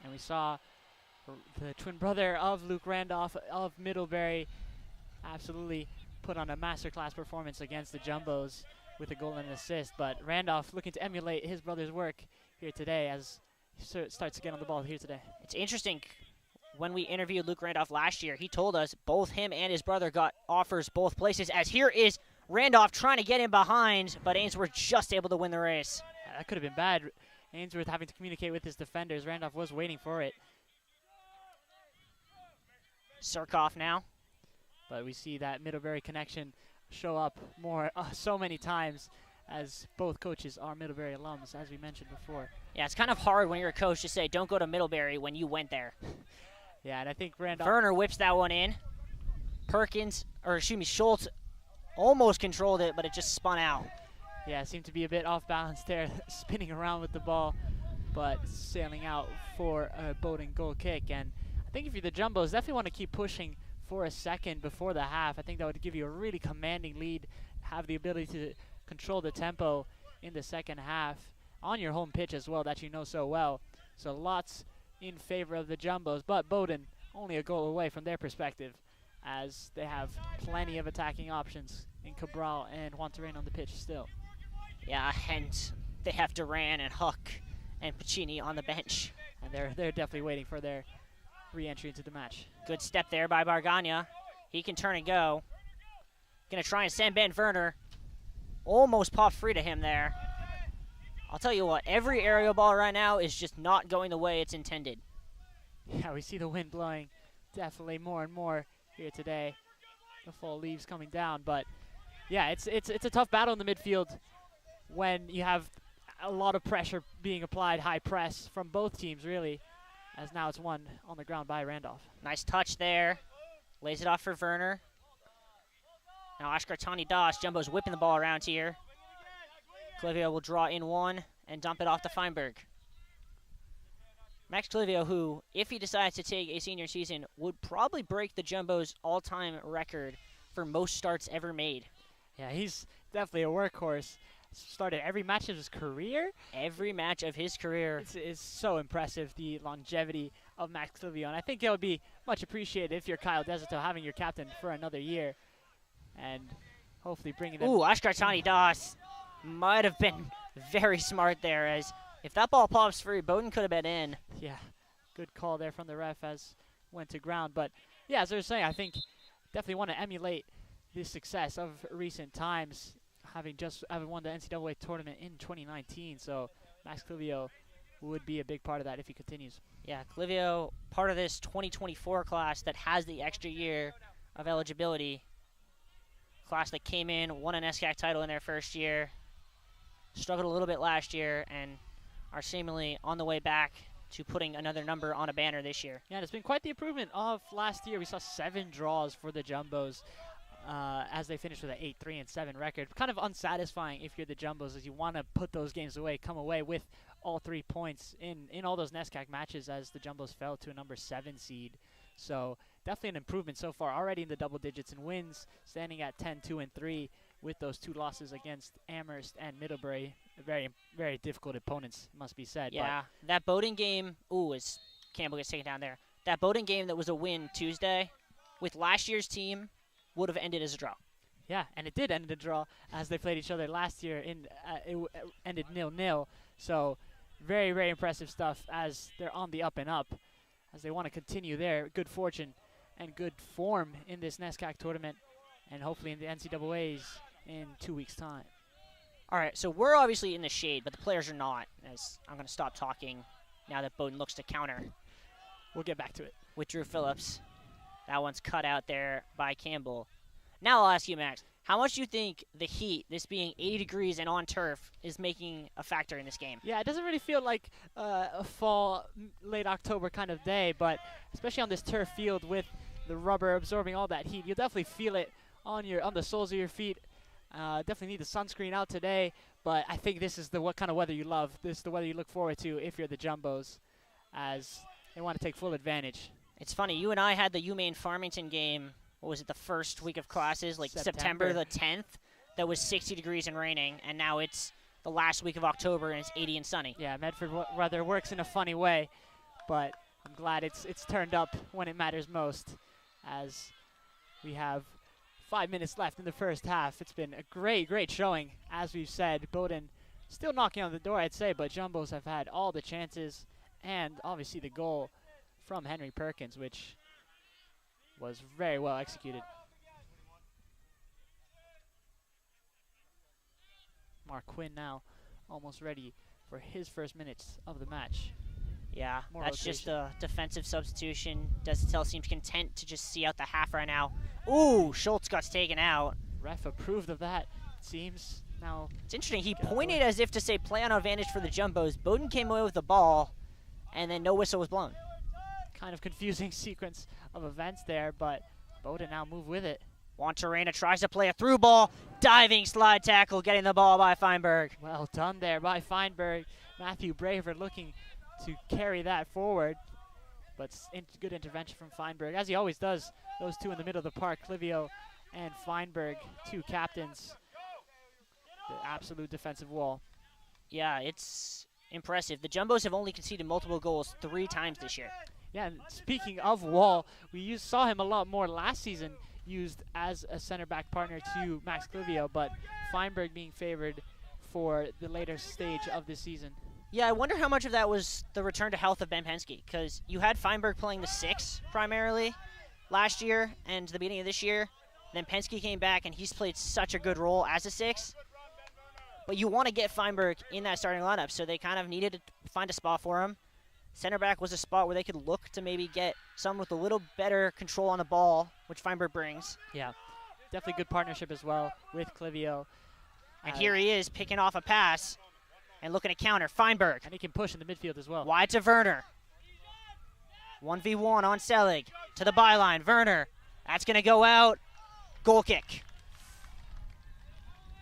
And we saw the twin brother of Luke Randolph of Middlebury absolutely put on a masterclass performance against the Jumbos with a goal and an assist. But Randolph looking to emulate his brother's work here today as he starts to get on the ball here today. It's interesting. When we interviewed Luke Randolph last year, he told us both him and his brother got offers both places, as here is Randolph trying to get in behind, but Ainsworth just able to win the race. Yeah, that could have been bad. Ainsworth having to communicate with his defenders. Randolph was waiting for it. Surkoff now. But we see that Middlebury connection show up more so many times, as both coaches are Middlebury alums, as we mentioned before. Yeah, it's kind of hard when you're a coach to say, don't go to Middlebury when you went there. Yeah, and I think Randolph... Werner whips that one in. Schultz almost controlled it, but it just spun out. Yeah, it seemed to be a bit off balance there, spinning around with the ball, but sailing out for a Bowdoin goal kick. And I think if you're the Jumbos, definitely want to keep pushing for a second before the half. I think that would give you a really commanding lead, have the ability to control the tempo in the second half on your home pitch as well, that you know so well. So lots in favor of the Jumbos, but Bowdoin only a goal away from their perspective, as they have plenty of attacking options in Cabral and Juan Terrain on the pitch still. Yeah, and they have Duran and Huck and Pacini on the bench. And they're definitely waiting for their re-entry into the match. Good step there by Bargagna. He can turn and go. Gonna try and send Ben Werner. Almost popped free to him there. I'll tell you what, every aerial ball right now is just not going the way it's intended. Yeah, we see the wind blowing definitely more and more here today. The fall leaves coming down, but yeah, it's a tough battle in the midfield when you have a lot of pressure being applied, high press from both teams really, as now it's won on the ground by Randolph. Nice touch there. Lays it off for Werner. Now Ashkartani Das, Jumbo's whipping the ball around here. Clivio will draw in one and dump it off to Feinberg. Max Clivio, who, if he decides to take a senior season, would probably break the Jumbo's all-time record for most starts ever made. Yeah, he's definitely a workhorse. Started every match of his career. Every match of his career. It's so impressive, the longevity of Max Clivio, and I think it would be much appreciated if you're Kyle Desato having your captain for another year, and hopefully bringing them. Ooh, Ashkartani Das might have been very smart there, as if that ball pops free, Bowdoin could have been in. Yeah, good call there from the ref as went to ground. But yeah, as I was saying, I think definitely want to emulate the success of recent times, having won the NCAA tournament in 2019. So Max Clivio would be a big part of that if he continues. Yeah, Clivio, part of this 2024 class that has the extra year of eligibility. Class that came in, won an SCAC title in their first year, struggled a little bit last year, and are seemingly on the way back to putting another number on a banner this year. Yeah, it's been quite the improvement of last year. We saw 7 draws for the Jumbos as they finished with an 8-3-7 record. Kind of unsatisfying if you're the Jumbos, as you want to put those games away, come away with all 3 points in all those NESCAC matches, as the Jumbos fell to a number 7 seed. So definitely an improvement so far, already in the double digits in wins, standing at 10-2-3 with those 2 losses against Amherst and Middlebury. Very, very difficult opponents, must be said. Yeah, that Bowdoin game, is Campbell gets taken down there. That Bowdoin game that was a win Tuesday with last year's team would have ended as a draw. Yeah, and it did end in a draw as they played each other last year. It ended 0-0. So very, very impressive stuff as they're on the up and up, as they want to continue their good fortune and good form in this NESCAC tournament, and hopefully in the NCAAs in 2 weeks' time. All right, so we're obviously in the shade, but the players are not, as I'm going to stop talking now that Bowdoin looks to counter. We'll get back to it. With Drew Phillips. That one's cut out there by Campbell. Now I'll ask you, Max, how much do you think the heat, this being 80 degrees and on turf, is making a factor in this game? Yeah, it doesn't really feel like a fall, late October kind of day, but especially on this turf field with the rubber absorbing all that heat, you'll definitely feel it on the soles of your feet. Definitely need the sunscreen out today, but I think this is what kind of weather you love. This is the weather you look forward to if you're the Jumbos, as they want to take full advantage. It's funny, you and I had the UMaine Farmington game, what was it, the first week of classes, like September the 10th, that was 60 degrees and raining, and now it's the last week of October and it's 80 and sunny. Yeah, Medford weather works in a funny way, but I'm glad it's turned up when it matters most, as we have 5 minutes left in the first half. It's been a great, great showing, as we've said. Bowdoin still knocking on the door, I'd say, but Jumbos have had all the chances, and obviously the goal from Henry Perkins, which was very well executed. Mark Quinn now almost ready for his first minutes of the match. Yeah, More that's rotation. just a defensive substitution. Desautel seems content to just see out the half right now. Ooh, Schultz got taken out. Ref approved of that, it seems. Now it's interesting, he pointed as if to say play on advantage for the Jumbos. Bowdoin came away with the ball, and then no whistle was blown. Kind of confusing sequence of events there, but Bowdoin now move with it. Juan tries to play a through ball. Diving slide tackle, getting the ball by Feinberg. Well done there by Feinberg. Matthew Braver looking to carry that forward, but good intervention from Feinberg, as he always does. Those two in the middle of the park, Clivio and Feinberg, 2 captains. The absolute defensive wall. Yeah, it's impressive. The Jumbos have only conceded multiple goals 3 times this year. Yeah, and speaking of wall, we saw him a lot more last season, used as a center back partner to Max Clivio, but Feinberg being favored for the later stage of this season. Yeah, I wonder how much of that was the return to health of Ben Penske, because you had Feinberg playing the 6 primarily last year and the beginning of this year. Then Penske came back, and he's played such a good role as a 6. But you want to get Feinberg in that starting lineup, so they kind of needed to find a spot for him. Center back was a spot where they could look to maybe get someone with a little better control on the ball, which Feinberg brings. Yeah, definitely good partnership as well with Clivio. And here he is picking off a pass and looking to counter. Feinberg. And he can push in the midfield as well. Wide to Werner. 1v1 on Selig. To the byline. Werner. That's going to go out. Goal kick.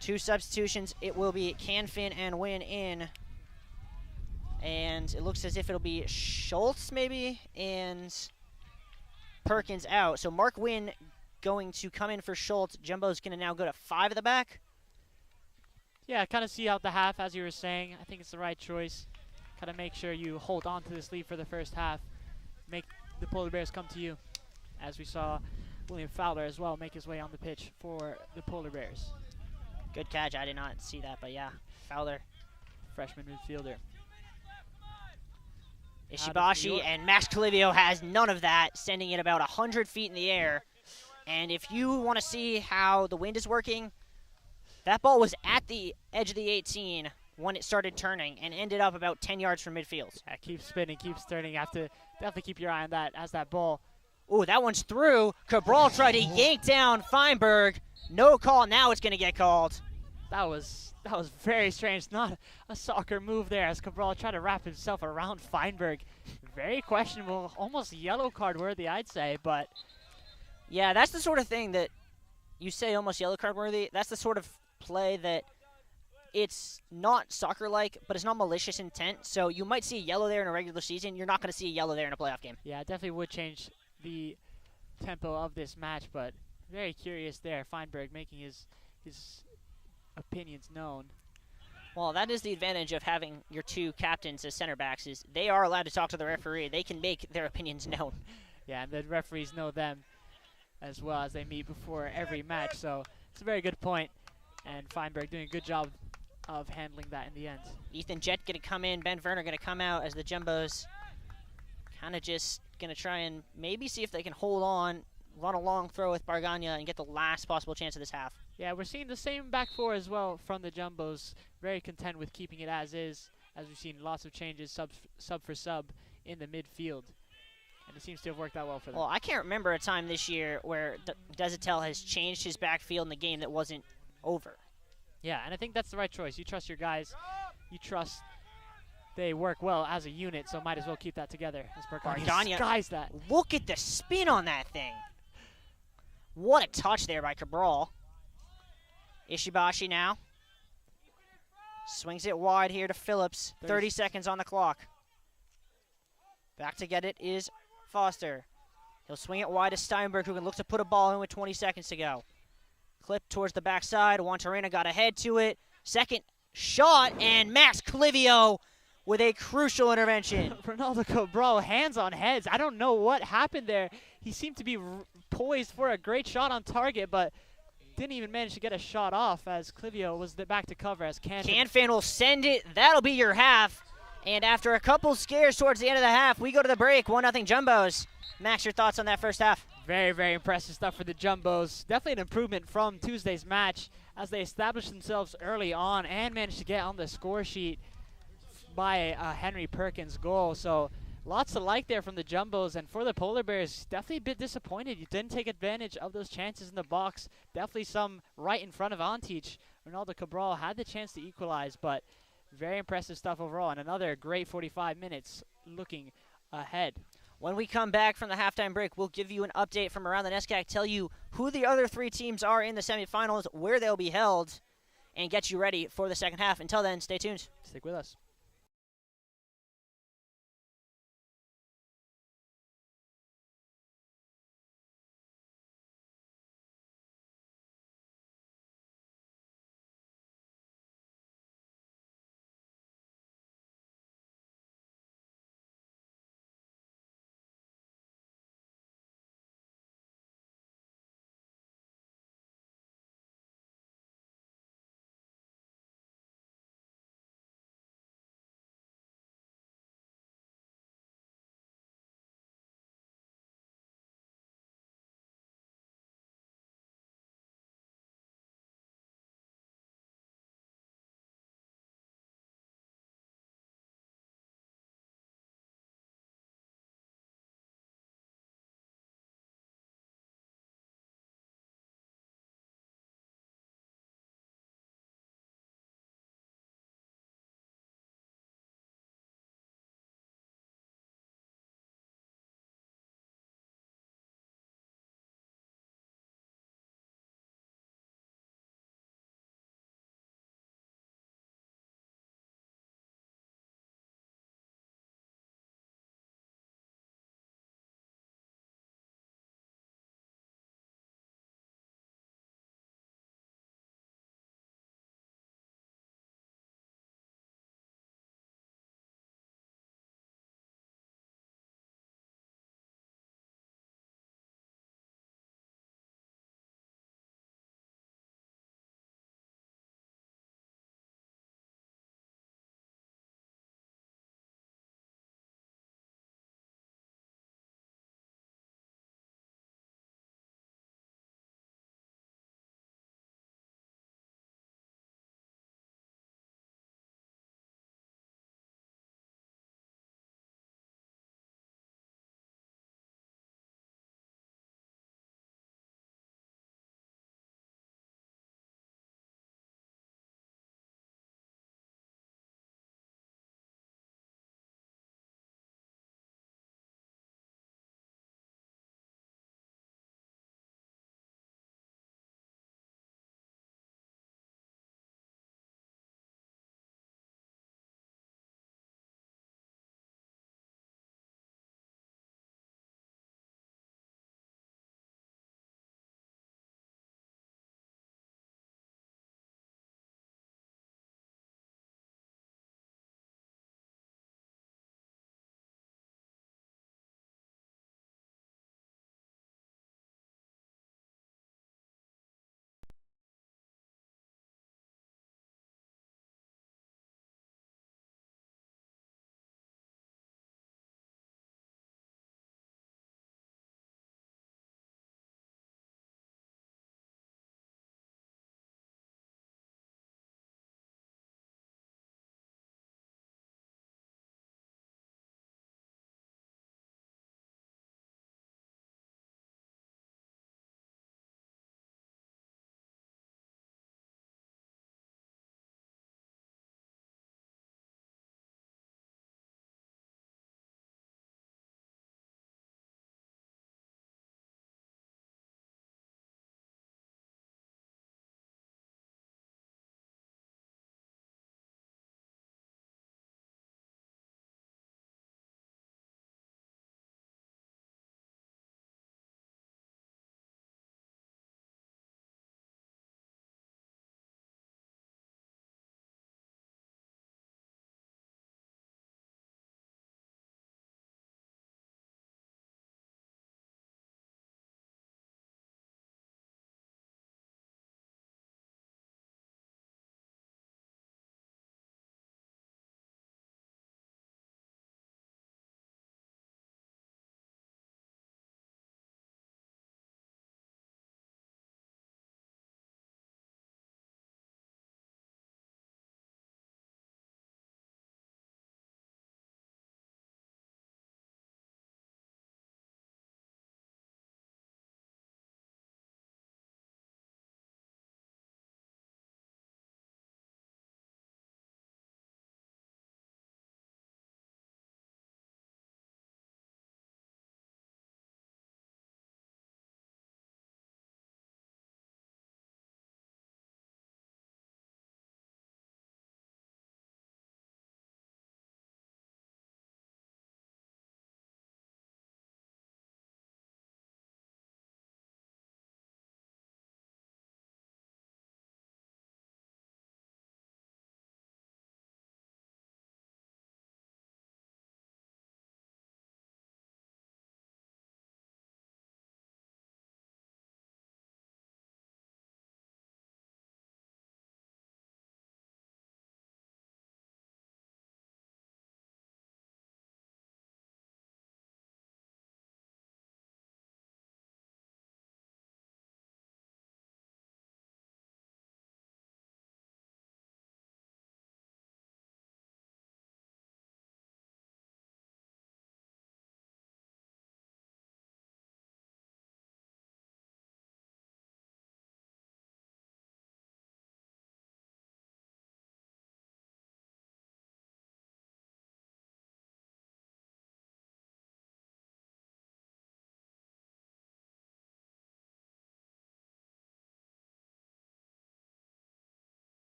2 substitutions. It will be Canfin and Wynn in. And it looks as if it'll be Schultz maybe and Perkins out. So Mark Wynn going to come in for Schultz. Jumbo's going to now go to 5 at the back. Yeah, kind of see out the half, as you were saying. I think it's the right choice. Kind of make sure you hold on to this lead for the first half. Make the Polar Bears come to you, as we saw William Fowler as well make his way on the pitch for the Polar Bears. Good catch. I did not see that, but yeah, Fowler. Freshman midfielder. Ishibashi and Max Calivio has none of that, sending it about 100 feet in the air. And if you want to see how the wind is working, that ball was at the edge of the 18 when it started turning and ended up about 10 yards from midfield. Yeah, keeps spinning, keeps turning. You have to definitely keep your eye on that as that ball. Ooh, that one's through. Cabral tried to yank down Feinberg. No call. Now it's going to get called. That was very strange. Not a soccer move there as Cabral tried to wrap himself around Feinberg. Very questionable, almost yellow card worthy, I'd say. But yeah, that's the sort of thing that you say almost yellow card worthy. That's the sort of play that it's not soccer-like, but it's not malicious intent. So you might see a yellow there in a regular season. You're not going to see a yellow there in a playoff game. yeah, it definitely would change the tempo of this match. But very curious there, Feinberg making his opinions known. Well, that is the advantage of having your two captains as center backs, is they are allowed to talk to the referee. They can make their opinions known. Yeah, and the referees know them as well as they meet before every match. So it's a very good point, and Feinberg doing a good job of handling that in the end. Ethan Jett going to come in, Ben Werner going to come out as the Jumbos kind of just going to try and maybe see if they can hold on, run a long throw with Bargana, and get the last possible chance of this half. Yeah, we're seeing the same back four as well from the Jumbos. Very content with keeping it as is, as we've seen lots of changes, sub for sub in the midfield. And it seems to have worked out well for them. Well, I can't remember a time this year where Desatel has changed his backfield in the game that wasn't over. Yeah, and I think that's the right choice. You trust your guys. You trust they work well as a unit, so might as well keep that together. As Bargana skies that. Look at the spin on that thing. What a touch there by Cabral. Ishibashi now. Swings it wide here to Phillips. 30 seconds on the clock. Back to get it is Foster. He'll swing it wide to Steinberg, who can look to put a ball in with 20 seconds to go. Clip towards the backside. Juantorena got ahead to it. Second shot, and Max Clivio with a crucial intervention. Ronaldo Cabral, hands on heads. I don't know what happened there. He seemed to be poised for a great shot on target, but didn't even manage to get a shot off as Clivio was back to cover as Canfin will send it. That'll be your half. And after a couple scares towards the end of the half, we go to the break. 1-0 Jumbos. Max, your thoughts on that first half? Very, very impressive stuff for the Jumbos. Definitely an improvement from Tuesday's match as they established themselves early on and managed to get on the score sheet by a Henry Perkins goal. So lots to like there from the Jumbos. And for the Polar Bears, definitely a bit disappointed. You didn't take advantage of those chances in the box. Definitely some right in front of Antich. Ronaldo Cabral had the chance to equalize, but very impressive stuff overall. And another great 45 minutes looking ahead. When we come back from the halftime break, we'll give you an update from around the NESCAC, tell you who the other three teams are in the semifinals, where they'll be held, and get you ready for the second half. Until then, stay tuned. Stick with us.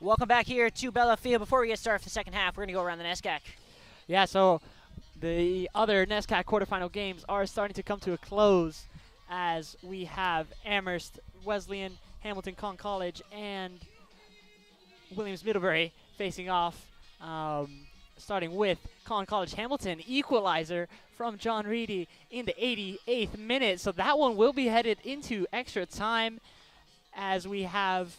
Welcome back here to Bella Field. Before we get started for the second half, we're going to go around the NESCAC. Yeah, so the other NESCAC quarterfinal games are starting to come to a close as we have Amherst, Wesleyan, Hamilton Conn College, and Williams Middlebury facing off, starting with Conn College Hamilton, equalizer from John Reedy in the 88th minute. So that one will be headed into extra time as we have,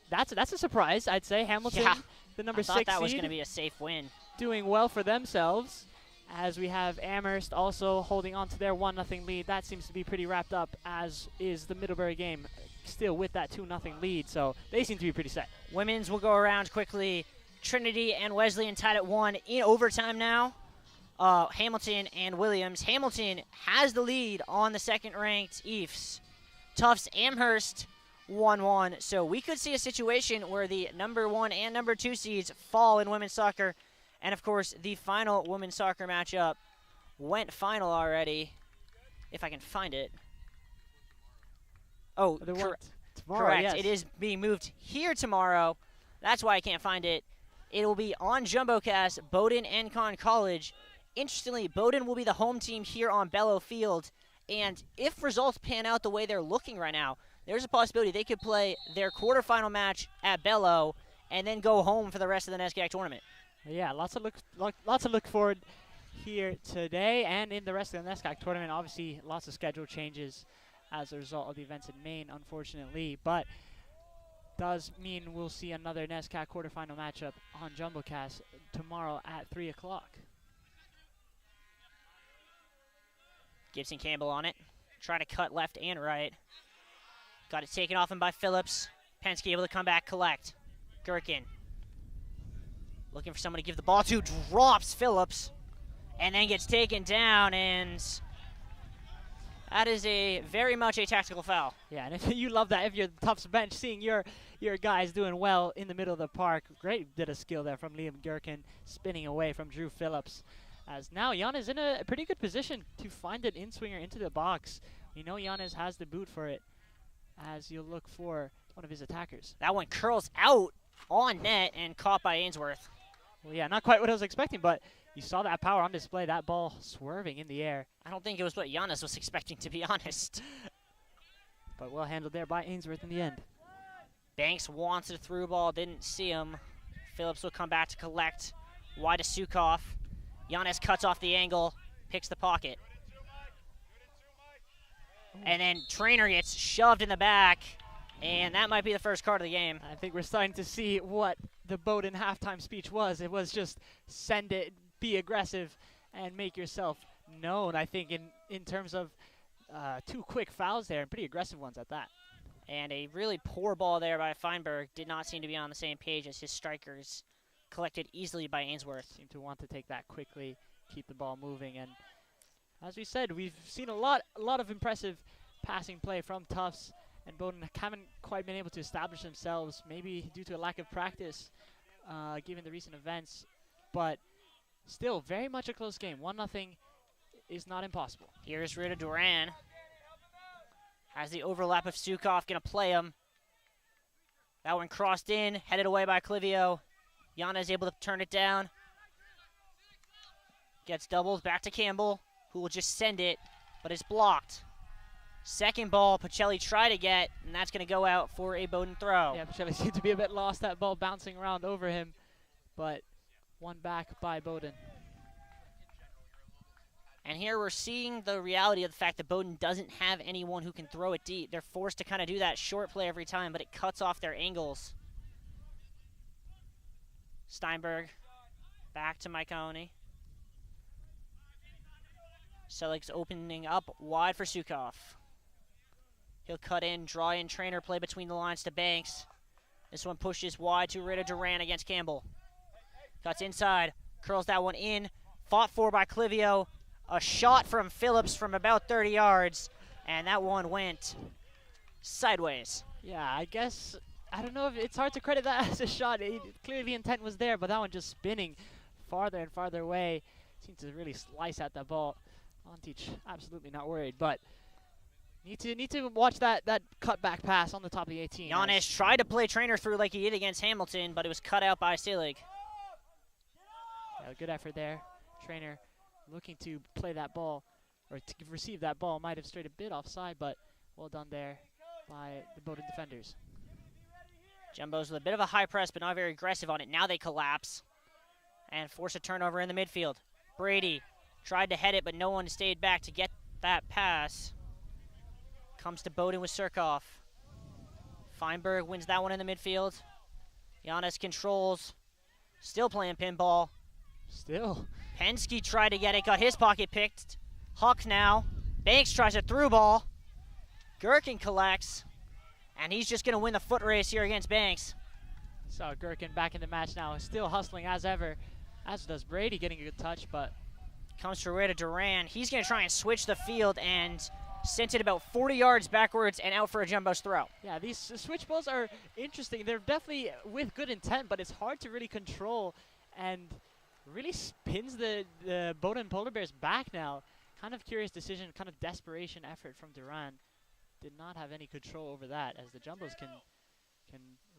that's a surprise, I'd say. Hamilton, the number 6 seed. I thought that was going to be a safe win. Doing well for themselves, as we have Amherst also holding on to their 1-0 lead. That seems to be pretty wrapped up, as is the Middlebury game, still with that 2-0 lead, so they seem to be pretty set. Women's will go around quickly. Trinity and Wesleyan tied at 1 in overtime now. Hamilton and Williams. Hamilton has the lead on the second-ranked Eves. Tufts, Amherst 1-1, so we could see a situation where the number 1 and number 2 seeds fall in women's soccer. And, of course, the final women's soccer matchup went final already, if I can find it. Oh, tomorrow, correct. yes. It is being moved here tomorrow. That's why I can't find it. It will be on JumboCast, Bowdoin and Conn College. Interestingly, Bowdoin will be the home team here on Bello Field. And if results pan out the way they're looking right now, there's a possibility they could play their quarterfinal match at Bello and then go home for the rest of the NESCAC tournament. Yeah, lots to look forward here today and in the rest of the NESCAC tournament. Obviously, lots of schedule changes as a result of the events in Maine, unfortunately, but does mean we'll see another NESCAC quarterfinal matchup on JumboCast tomorrow at 3 o'clock. Gibson Campbell on it, trying to cut left and right. Got it taken off him by Phillips. Penske able to come back, collect. Gherkin. Looking for someone to give the ball to, drops Phillips, and then gets taken down, and that is very much a tactical foul. Yeah, and if you love that, if you're the Tufts bench, seeing your guys doing well in the middle of the park. Great bit of skill there from Liam Gherkin, spinning away from Drew Phillips. As now Giannis in a pretty good position to find an in-swinger into the box. We know Giannis has the boot for it, as you'll look for one of his attackers. That one curls out on net and caught by Ainsworth. Well, yeah, not quite what I was expecting, but you saw that power on display, that ball swerving in the air. I don't think it was what Giannis was expecting, to be honest. But well handled there by Ainsworth in the end. Banks wants a through ball, didn't see him. Phillips will come back to collect. Wide to Sukov. Giannis cuts off the angle, picks the pocket. And then Trainer gets shoved in the back, and that might be the first card of the game. I think we're starting to see what the Bowdoin halftime speech was. It was just send it, be aggressive, and make yourself known. I think in terms of 2 quick fouls there, and pretty aggressive ones at that. And a really poor ball there by Feinberg. Did not seem to be on the same page as his strikers. Collected easily by Ainsworth. Seemed to want to take that quickly, keep the ball moving. And as we said, we've seen a lot of impressive passing play from Tufts. And Bowdoin haven't quite been able to establish themselves, maybe due to a lack of practice, given the recent events. But still, very much a close game. 1-0 is not impossible. Here's Rita Duran. Has the overlap of Sukov, going to play him. That one crossed in, headed away by Clivio. Yana is able to turn it down. Gets doubled back to Campbell, who will just send it, but it's blocked. Second ball, Pacelli tried to get, and that's going to go out for a Bowdoin throw. Yeah, Pacelli seemed to be a bit lost, that ball bouncing around over him, but one back by Bowdoin. And here we're seeing the reality of the fact that Bowdoin doesn't have anyone who can throw it deep. They're forced to kind of do that short play every time, but it cuts off their angles. Steinberg back to Miconi. Selig's opening up wide for Sukov. He'll cut in, draw in, Trainer play between the lines to Banks. This one pushes wide to Rita Duran against Campbell. Cuts inside, curls that one in. Fought for by Clivio. A shot from Phillips from about 30 yards, and that one went sideways. Yeah, I guess, I don't know if it's hard to credit that as a shot. Clearly the intent was there, but that one just spinning farther and farther away. Seems to really slice at that ball. Antich absolutely not worried, but Need to watch that cutback pass on the top of the 18. Giannis tried to play Trainer through like he did against Hamilton, but it was cut out by Selig. Yeah, good effort there. Trainer looking to play that ball, or to receive that ball. Might have strayed a bit offside, but well done there by the Bowdoin defenders. Jumbos with a bit of a high press, but not very aggressive on it. Now they collapse and force a turnover in the midfield. Brady tried to head it, but no one stayed back to get that pass. Comes to Bowdoin with Surkoff. Feinberg wins that one in the midfield. Giannis controls. Still playing pinball. Still. Penske tried to get it, got his pocket picked. Huck now. Banks tries a through ball. Gherkin collects. And he's just going to win the foot race here against Banks. Saw Gherkin back in the match now. Still hustling as ever. As does Brady, getting a good touch, but... Comes to Rita Duran. He's going to try and switch the field and sent it about 40 yards backwards and out for a Jumbo's throw. Yeah, these switch balls are interesting. They're definitely with good intent, but it's hard to really control and really spins the Bowdoin Polar Bears back now. Kind of curious decision, kind of desperation effort from Duran. Did not have any control over that, as the Jumbos can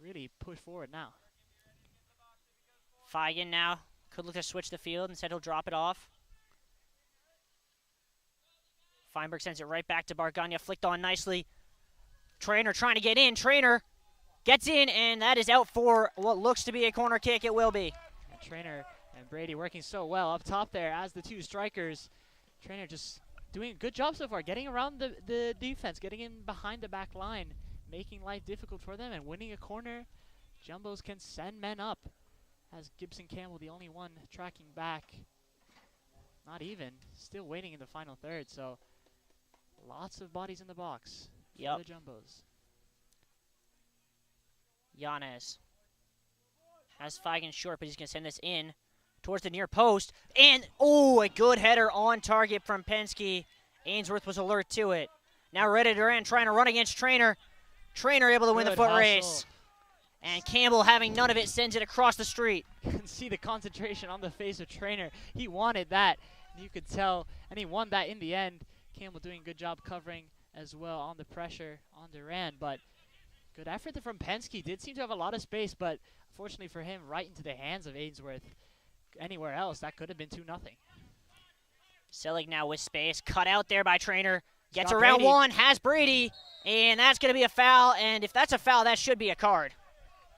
really push forward now. Feigen now could look to switch the field. Instead, he'll drop it off. Feinberg sends it right back to Bargania, flicked on nicely. Trainer trying to get in. Trainer gets in, and that is out for what looks to be a corner kick. It will be. And Trainer and Brady working so well up top there as the two strikers. Trainer just doing a good job so far, getting around the defense, getting in behind the back line, making life difficult for them, and winning a corner. Jumbos can send men up, as Gibson Campbell the only one tracking back. Not even, still waiting in the final third, so lots of bodies in the box for the Jumbos. Giannis has Feigen short, but he's going to send this in towards the near post. And, oh, a good header on target from Penske. Ainsworth was alert to it. Now Rita Duran trying to run against Trainer. Trainer able to win the foot race. And Campbell, having none of it, sends it across the street. You can see the concentration on the face of Trainer. He wanted that, you could tell, and he won that in the end. Campbell doing a good job covering as well on the pressure on Duran, but good effort from Penske. Did seem to have a lot of space, but unfortunately for him, right into the hands of Ainsworth. Anywhere else, that could have been 2-0. Selig now with space, cut out there by Trainer. Gets Got around Brady. one, has Brady, and that's going to be a foul, and if that's a foul, that should be a card.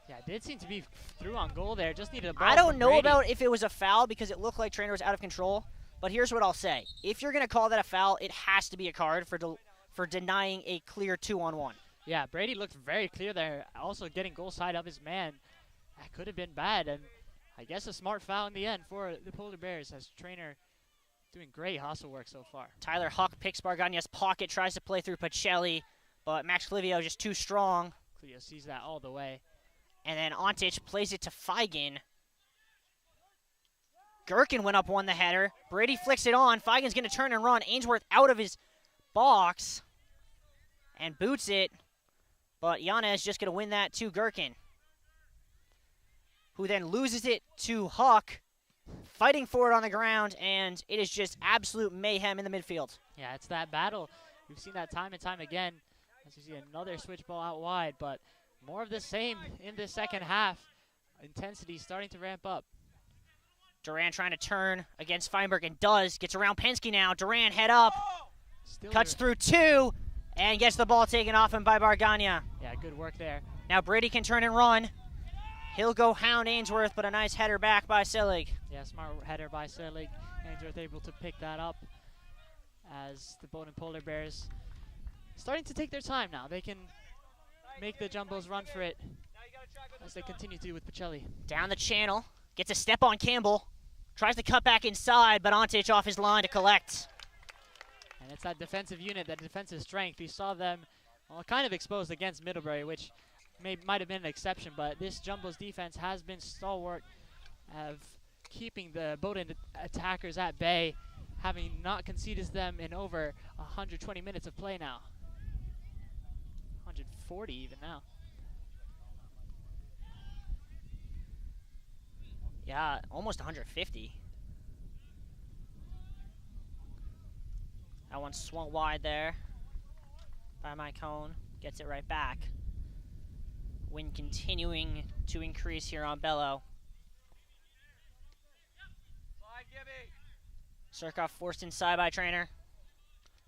Yeah, it did seem to be through on goal there. Just needed a ball. I don't from know Brady. about if it was a foul because it looked like Trainer was out of control, but here's what I'll say. If you're going to call that a foul, it has to be a card for denying a clear 2-on-1. Yeah, Brady looked very clear there, also getting goal side of his man. That could have been bad, and I guess a smart foul in the end for the Polar Bears, as Trainer doing great hustle work so far. Tyler Huck picks Bargania's pocket, tries to play through Pacelli, but Max Clivio just too strong. Clivio sees that all the way. And then Ontic plays it to Feigen. Gherkin went up, won the header. Brady flicks it on. Feigen's going to turn and run. Ainsworth out of his box and boots it. But Yana is just going to win that to Gherkin, who then loses it to Huck, fighting for it on the ground, and it is just absolute mayhem in the midfield. Yeah, it's that battle. We've seen that time and time again. As you see another switch ball out wide, but more of the same in the second half. Intensity starting to ramp up. Duran trying to turn against Feinberg, and does. Gets around Penske now. Duran head up. Still Cuts through two, and gets the ball taken off him by Bargania. Yeah, good work there. Now Brady can turn and run. He'll go hound Ainsworth, but a nice header back by Selig. Yeah, smart header by Selig. Ainsworth able to pick that up as the Bowdoin Polar Bears starting to take their time now. They can make the Jumbos run for it as they continue to with Pacelli. Down the channel, gets a step on Campbell. Tries to cut back inside, but Ontic off his line to collect. And it's that defensive unit, that defensive strength. We saw them kind of exposed against Middlebury, which might have been an exception, but this Jumbo's defense has been stalwart of keeping the Bowdoin attackers at bay, having not conceded them in over 120 minutes of play now. 140 even now. Yeah, almost 150. That one swung wide there. by my cone. Gets it right back. Wind continuing to increase here on Bello. Surkoff forced inside by Trainer.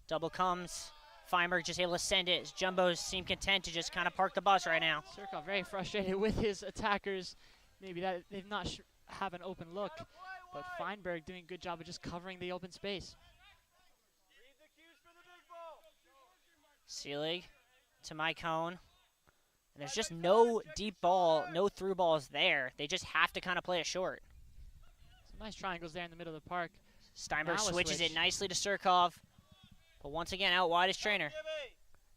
Double comes. Feinberg just able to send it. As Jumbos seem content to just kind of park the bus right now. Surkoff very frustrated with his attackers. Maybe that they've not have an open look, but Feinberg doing a good job of just covering the open space. Seelig to my cone. And there's just no deep ball, no through balls there. They just have to kind of play it short. Some nice triangles there in the middle of the park. Steinberg switches it nicely to Surkoff. But once again, out wide is Trainer.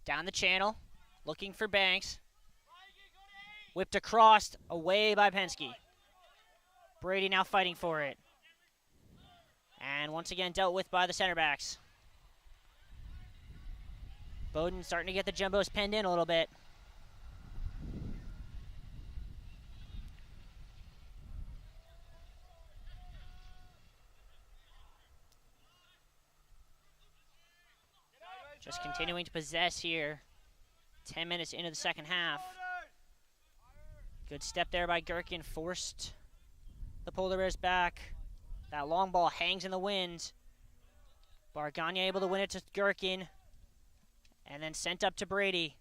Down the channel, looking for Banks. Whipped across, away by Penske. Brady now fighting for it. And once again, dealt with by the center backs. Bowdoin starting to get the Jumbos penned in a little bit. Just continuing to possess here. 10 minutes into the second half. Good step there by Gherkin. Forced the Polar Bears back. That long ball hangs in the wind. Bargagna able to win it to Gherkin. And then sent up to Brady.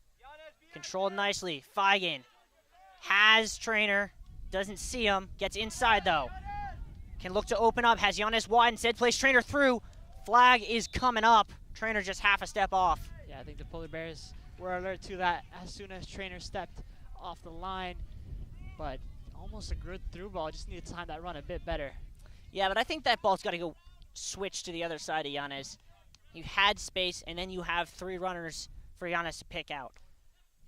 Controlled nicely. Feigen has Trainer. Doesn't see him. Gets inside though. Can look to open up. Has Giannis wide. Instead plays Trainer through. Flag is coming up. Trainer just half a step off. Yeah, I think the Polar Bears were alert to that as soon as Trainer stepped off the line. But almost a good through ball. Just need to time that run a bit better. Yeah, but I think that ball's got to go switch to the other side of Giannis. You had space, and then you have 3 runners for Giannis to pick out.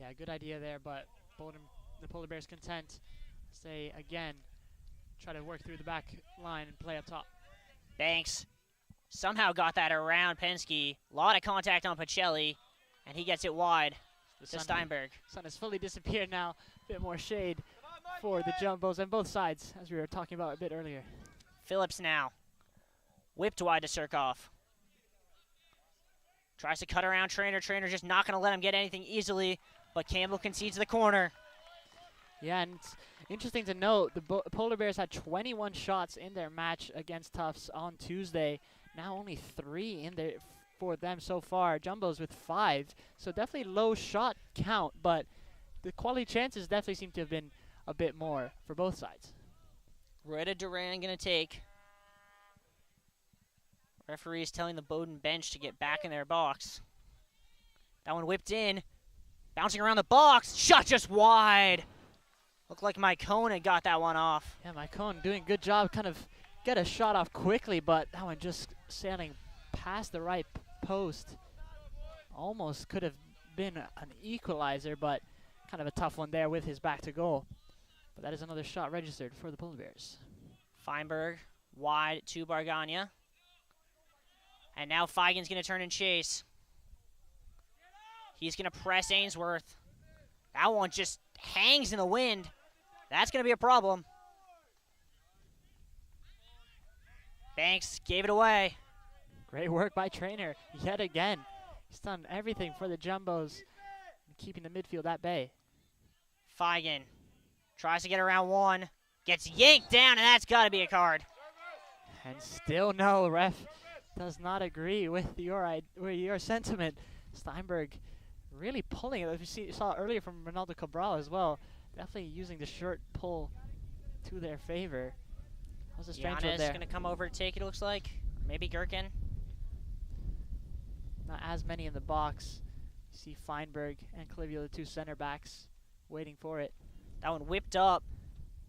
Yeah, good idea there, but the Polar Bears content. Say again, try to work through the back line and play up top. Banks somehow got that around Penske. A lot of contact on Pacelli, and he gets it wide to Steinberg. Sun has fully disappeared now. A bit more shade for the Jumbos on both sides, as we were talking about a bit earlier. Phillips now. Whipped wide to Surkoff. Tries to cut around Trainer. Trainer just not going to let him get anything easily, but Campbell concedes the corner. Yeah, and it's interesting to note, the Polar Bears had 21 shots in their match against Tufts on Tuesday. Now only 3 in there for them so far. Jumbos with 5, so definitely low shot count, but the quality chances definitely seem to have been a bit more for both sides. Reda Duran going to take. Referees telling the Bowdoin bench to get back in their box. That one whipped in. Bouncing around the box. Shot just wide. Looked like Mike Cohn had got that one off. Yeah, Mike Cohn doing a good job. Kind of get a shot off quickly, but that one just sailing past the right post. Almost could have been an equalizer, but kind of a tough one there with his back to goal. But that is another shot registered for the Polar Bears. Feinberg wide to Bargagna. And now Feigen's going to turn and chase. He's going to press Ainsworth. That one just hangs in the wind. That's going to be a problem. Banks gave it away. Great work by Trainer yet again. He's done everything for the Jumbos, keeping the midfield at bay. Feigen tries to get around one. Gets yanked down, and that's got to be a card. And still no, ref does not agree with your sentiment. Steinberg really pulling it, as we saw earlier from Ronaldo Cabral as well. Definitely using the short pull to their favor. That was a strange one there. Giannis going to come over to take it, looks like. Maybe Gherkin. Not as many in the box. You see Feinberg and Clivio, the 2 center backs, waiting for it. That one whipped up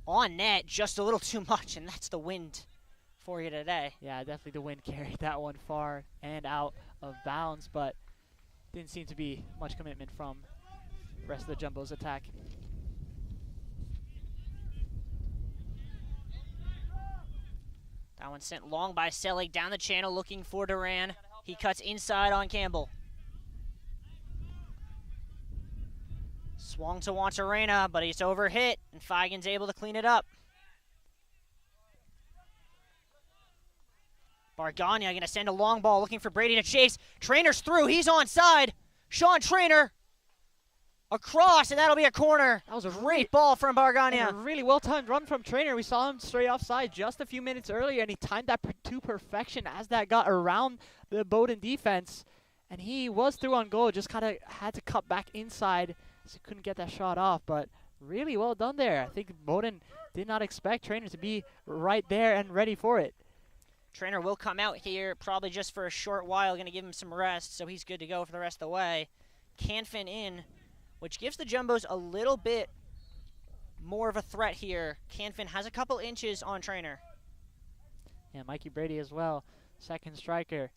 on net just a little too much, and that's the wind for you today. Yeah, definitely the wind carried that one far and out of bounds, but didn't seem to be much commitment from the rest of the Jumbos attack. That one sent long by Selig down the channel looking for Duran. He cuts inside on Campbell. Swung to Wantarena, but he's overhit, and Feigen's able to clean it up. Bargagna going to send a long ball looking for Brady to chase. Trainer's through. He's onside. Sean Trainer across, and that'll be a corner. That was a great ball from Bargania. A really well-timed run from Trainer. We saw him straight offside just a few minutes earlier, and he timed that to perfection as that got around the Bowdoin defense. And he was through on goal, just kind of had to cut back inside, so he couldn't get that shot off. But really well done there. I think Bowdoin did not expect Trainer to be right there and ready for it. Trainer will come out here probably just for a short while, going to give him some rest, so he's good to go for the rest of the way. Canfin in, which gives the Jumbos a little bit more of a threat here. Canfin has a couple inches on Trainer. Yeah, Mikey Brady as well, second striker.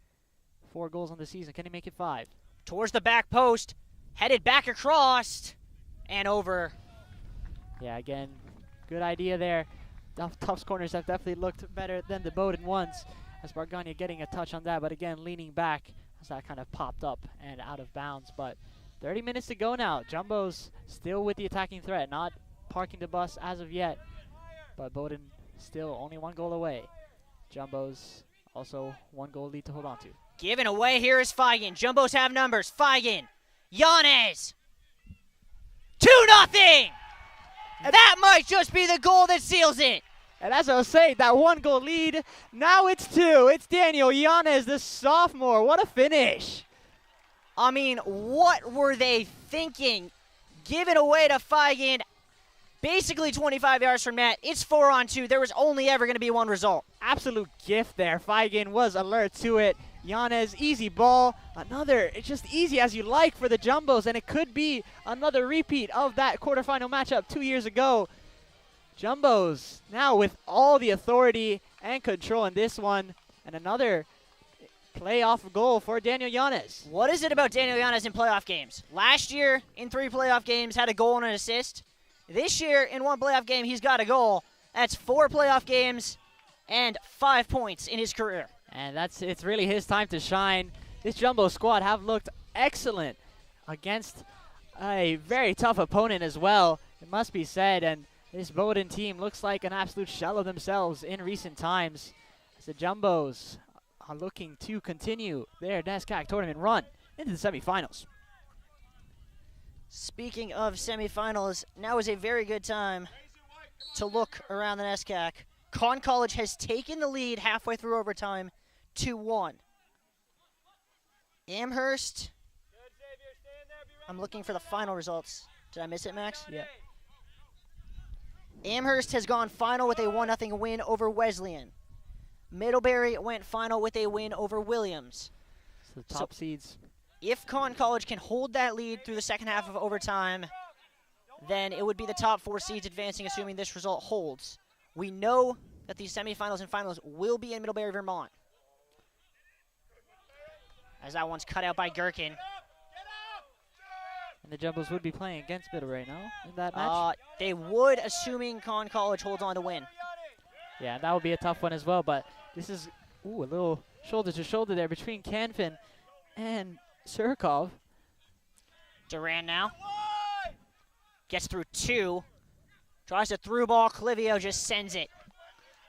4 goals on the season. Can he make it 5? Towards the back post, headed back across, and over. Yeah, again, good idea there. Tufts corners have definitely looked better than the Bowdoin ones, as Bargania getting a touch on that, but again, leaning back as that kind of popped up and out of bounds. But 30 minutes to go now. Jumbos still with the attacking threat, not parking the bus as of yet, but Bowdoin still only 1 goal away. Jumbos also 1 goal lead to hold on to. Given away here is Feigen. Jumbos have numbers. Feigen. Yanez. 2-0. That might just be the goal that seals it. And as I was saying, that 1 goal lead, now it's 2. It's Daniel Yanez, the sophomore. What a finish. I mean, what were they thinking? Give it away to Feigen. Basically 25 yards from net. It's 4-on-2. There was only ever going to be 1 result. Absolute gift there. Feigen was alert to it. Yanez, easy ball. Another, it's just easy as you like for the Jumbos, and it could be another repeat of that quarterfinal matchup 2 years ago. Jumbos now with all the authority and control in this one, and another playoff goal for Daniel Yanez. What is it about Daniel Yanez in playoff games? Last year, in 3 playoff games, had a goal and an assist. This year, in 1 playoff game, he's got a goal. That's 4 playoff games and 5 points in his career. And it's really his time to shine. This Jumbo squad have looked excellent against a very tough opponent as well, it must be said. And this Bowdoin team looks like an absolute shell of themselves in recent times, as the Jumbos are looking to continue their NESCAC tournament run into the semifinals. Speaking of semifinals, now is a very good time to look around the NESCAC. Conn College has taken the lead halfway through overtime, 2-1. Amherst, I'm looking for the final results. Did I miss it, Max? Yeah. Amherst has gone final with a 1-0 win over Wesleyan. Middlebury went final with a win over Williams. So the top seeds. If Conn College can hold that lead through the second half of overtime, then it would be the top 4 seeds advancing, assuming this result holds. We know that these semifinals and finals will be in Middlebury, Vermont. As that one's cut out by Gherkin. And the Jumbos would be playing against Middlebury now in that match? They would, assuming Conn College holds on to win. Yeah, that would be a tough one as well, but this is a little shoulder-to-shoulder there between Canfin and Surkov. Duran now. Gets through 2. Tries a through ball. Clivio just sends it.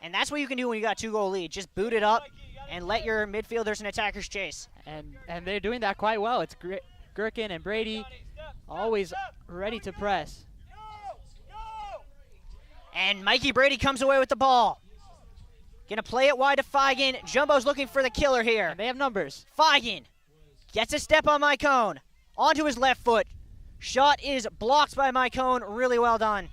And that's what you can do when you got 2-goal lead. Just boot it up and let your midfielders and attackers chase. And they're doing that quite well. It's Gherkin and Brady always ready to press. And Mikey Brady comes away with the ball. Gonna play it wide to Feigen. Jumbo's looking for the killer here. And they have numbers. Feigen gets a step on Mycone. Onto his left foot. Shot is blocked by Mycone. Really well done.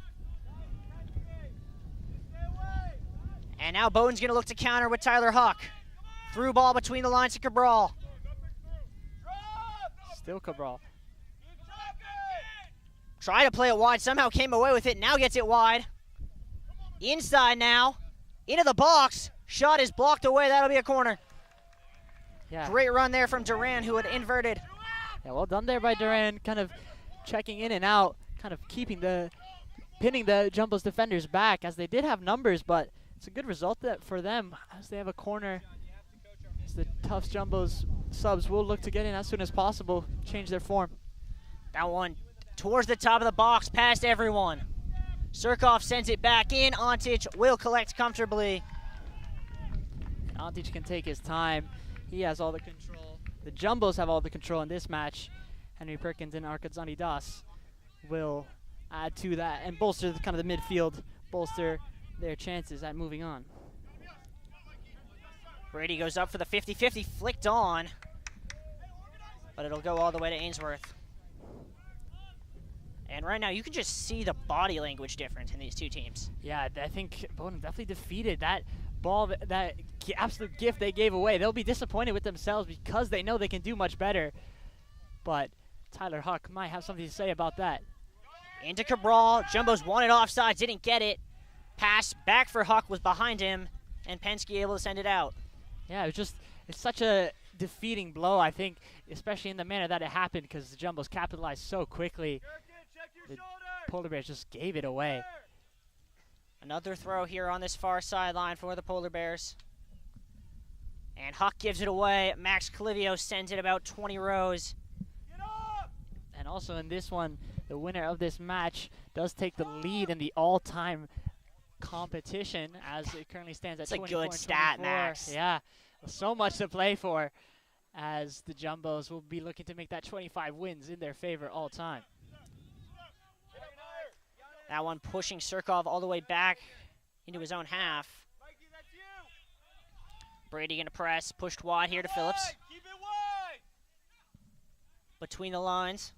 And now Bowdoin's going to look to counter with Tyler Huck. Through ball between the lines to Cabral. Still Cabral. Try to play it wide. Somehow came away with it. Now gets it wide. Inside now. Into the box. Shot is blocked away. That'll be a corner. Yeah. Great run there from Duran, who had inverted. Yeah, well done there by Duran, kind of checking in and out, kind of pinning the Jumbo's defenders back, as they did have numbers, but it's a good result for them as they have a corner. As the Tufts Jumbo's subs will look to get in as soon as possible, change their form. That one towards the top of the box, past everyone. Surkov sends it back in. Antich will collect comfortably. Antich can take his time. He has all the control. The Jumbos have all the control in this match. Henry Perkins and Arkadzani Das will add to that and bolster kind of the midfield, bolster their chances at moving on. Brady goes up for the 50-50, flicked on, but it'll go all the way to Ainsworth. And right now, you can just see the body language difference in these two teams. Yeah, I think Bowdoin definitely defeated that ball, that absolute gift they gave away. They'll be disappointed with themselves because they know they can do much better. But Tyler Huck might have something to say about that. Into Cabral, Jumbo's wanted offside, didn't get it. Pass back for Huck, was behind him, and Penske able to send it out. Yeah, it's such a defeating blow, I think, especially in the manner that it happened, because the Jumbos capitalized so quickly. The Polar Bears just gave it away. Another throw here on this far sideline for the Polar Bears. And Huck gives it away. Max Clivio sends it about 20 rows. And also in this one, the winner of this match does take the lead in the all-time competition as it currently stands at 24 a good stat, Max. Yeah, so much to play for as the Jumbos will be looking to make that 25 wins in their favor all time. That one pushing Surkov all the way back into his own half. Brady gonna press, pushed wide here to Phillips. Between the lines.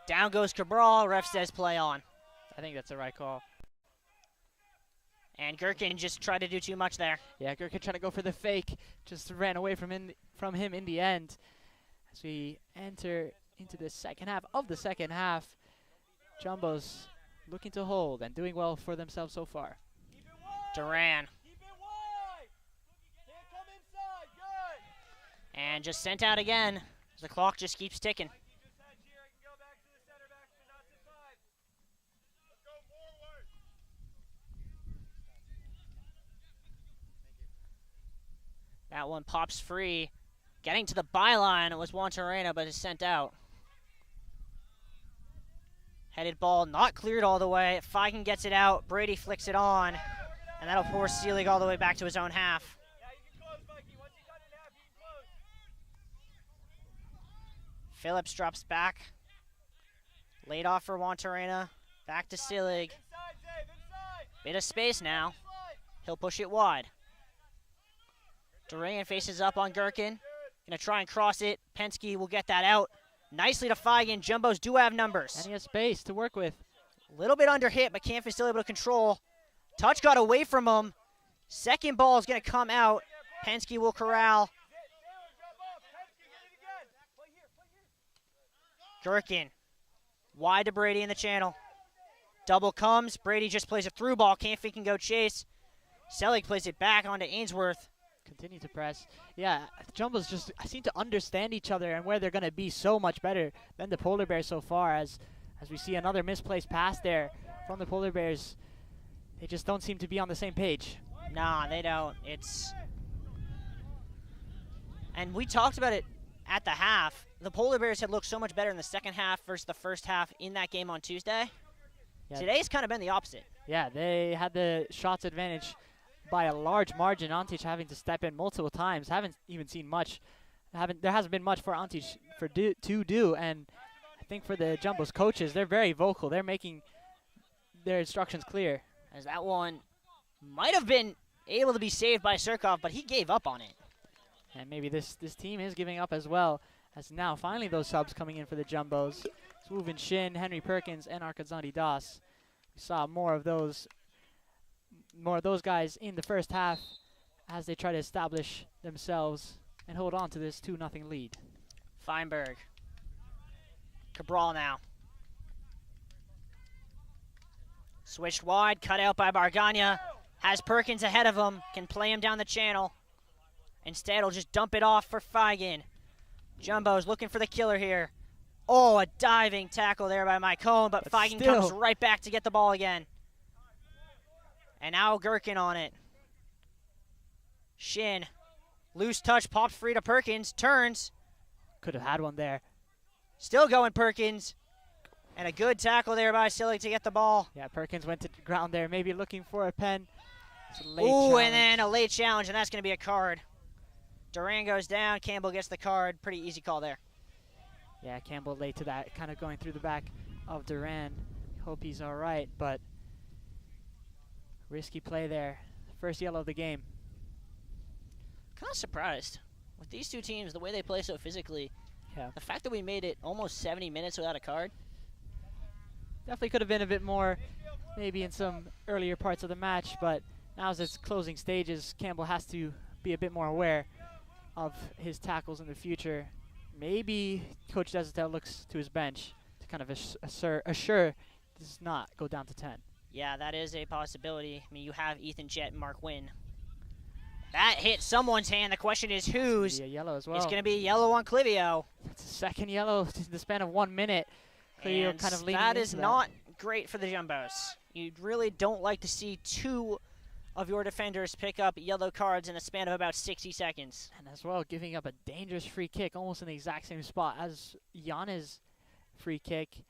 Down goes Cabral, ref says play on. I think that's the right call. And Gherkin just tried to do too much there. Yeah, Gherkin trying to go for the fake, just ran away from him in the end. As we enter into the second half of the second half, Jumbos looking to hold and doing well for themselves so far. Duran. And just sent out again. The clock just keeps ticking. That one pops free. Getting to the byline, it was Juantorena, but is sent out. Headed ball, not cleared all the way. Feigen gets it out. Brady flicks it on. And that'll force Seelig all the way back to his own half. Phillips drops back. Laid off for Juantorena. Back to Seelig. Bit of space now. He'll push it wide. Duran faces up on Gherkin. Gonna try and cross it. Penske will get that out. Nicely to Feigen. Jumbos do have numbers. And he has space to work with. A little bit under hit, but Canfin still able to control. Touch got away from him. Second ball is gonna come out. Penske will corral. Gherkin. Wide to Brady in the channel. Double comes. Brady just plays a through ball. Canfin can go chase. Seelig plays it back onto Ainsworth. Continue to press. Yeah, Jumbos just seem to understand each other and where they're going to be so much better than the Polar Bears so far. As we see another misplaced pass there from the Polar Bears. They just don't seem to be on the same page. Nah, they don't. And we talked about it at the half. The Polar Bears had looked so much better in the second half versus the first half in that game on Tuesday. Yeah. Today's kind of been the opposite. Yeah, they had the shots advantage by a large margin. Antic having to step in multiple times. Haven't even seen much. There hasn't been much for Antic to do. And I think for the Jumbos coaches, they're very vocal. They're making their instructions clear. As that one might have been able to be saved by Surkov, but he gave up on it. And maybe this team is giving up as well. As now finally those subs coming in for the Jumbos. Swoovin Shin, Henry Perkins, and Arkadzani Das. We saw more of those guys in the first half as they try to establish themselves and hold on to this 2-0 lead. Feinberg. Cabral now. Switched wide, cut out by Bargania. Has Perkins ahead of him, can play him down the channel. Instead, he'll just dump it off for Feigen. Jumbo's looking for the killer here. Oh, a diving tackle there by Mike Cohn, but Feigen comes right back to get the ball again. And now Gherkin on it. Shin. Loose touch, popped free to Perkins, turns. Could have had one there. Still going Perkins. And a good tackle there by Seelig to get the ball. Yeah, Perkins went to the ground there, maybe looking for a pen. Ooh, and then a late challenge, and that's going to be a card. Duran goes down, Campbell gets the card. Pretty easy call there. Yeah, Campbell late to that, kind of going through the back of Duran. Hope he's all right, but risky play there. First yellow of the game. Kind of surprised with these two teams, the way they play so physically. Yeah. The fact that we made it almost 70 minutes without a card. Definitely could have been a bit more, maybe in some earlier parts of the match, but now as it's closing stages, Campbell has to be a bit more aware of his tackles in the future. Maybe Coach Desatel looks to his bench to kind of assure does not go down to 10. Yeah, that is a possibility. I mean, you have Ethan Jett and Mark Wynn. That hit someone's hand. The question is whose? A yellow as well. It's going to be yellow on Clivio. That's a second yellow in the span of 1 minute. Clivio And kind of leaning that is into not great for the Jumbos. You really don't like to see two of your defenders pick up yellow cards in a span of about 60 seconds. And as well, giving up a dangerous free kick almost in the exact same spot as Jana's free kick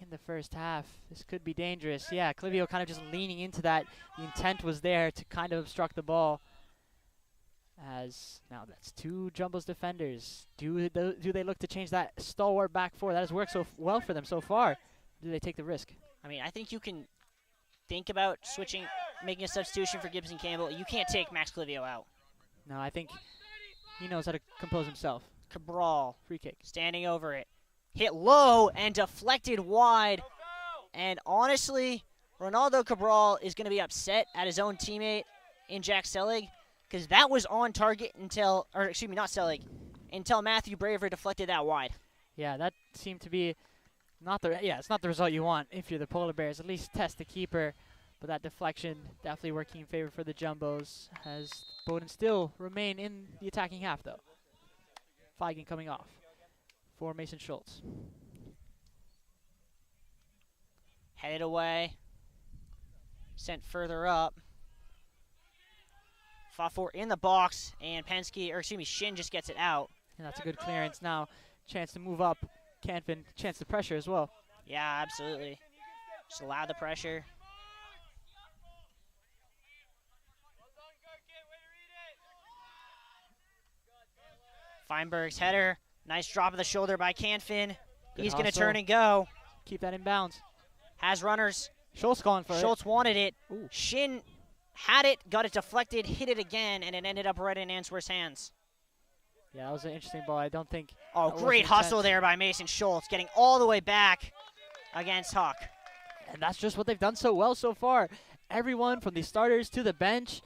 in the first half. This could be dangerous. Yeah, Clivio kind of just leaning into that. The intent was there to kind of obstruct the ball. As now that's two Jumbo's defenders. Do they look to change that stalwart back four? That has worked so well for them so far. Do they take the risk? I mean, I think you can think about switching, making a substitution for Gibson Campbell. You can't take Max Clivio out. No, I think he knows how to compose himself. Cabral, Free kick. standing over it. Hit low and deflected wide. And honestly, Ronaldo Cabral is going to be upset at his own teammate in Jack Selig, because that was on target until, or excuse me, not Selig, until Matthew Braver deflected that wide. Yeah, that seemed to be it's not the result you want if you're the Polar Bears. At least test the keeper, but that deflection definitely working in favor for the Jumbos, as Bowdoin still remain in the attacking half though. Feigen coming off for Mason Schultz. Headed away, sent further up. Fought for in the box, and Shin just gets it out. And that's a good clearance now. Chance to move up. Canfin, chance to pressure as well. Yeah, absolutely. Just allow the pressure. Feinberg's header. Nice drop of the shoulder by Canfin. He's going to turn and go. Keep that in bounds. Has runners. Schultz going for it. Schultz wanted it. Ooh. Shin had it, got it deflected, hit it again, and it ended up right in Answer's hands. Yeah, that was an interesting ball. I don't think. Oh, great hustle there by Mason Schultz, getting all the way back against Huck. And that's just what they've done so well so far. Everyone from the starters to the bench,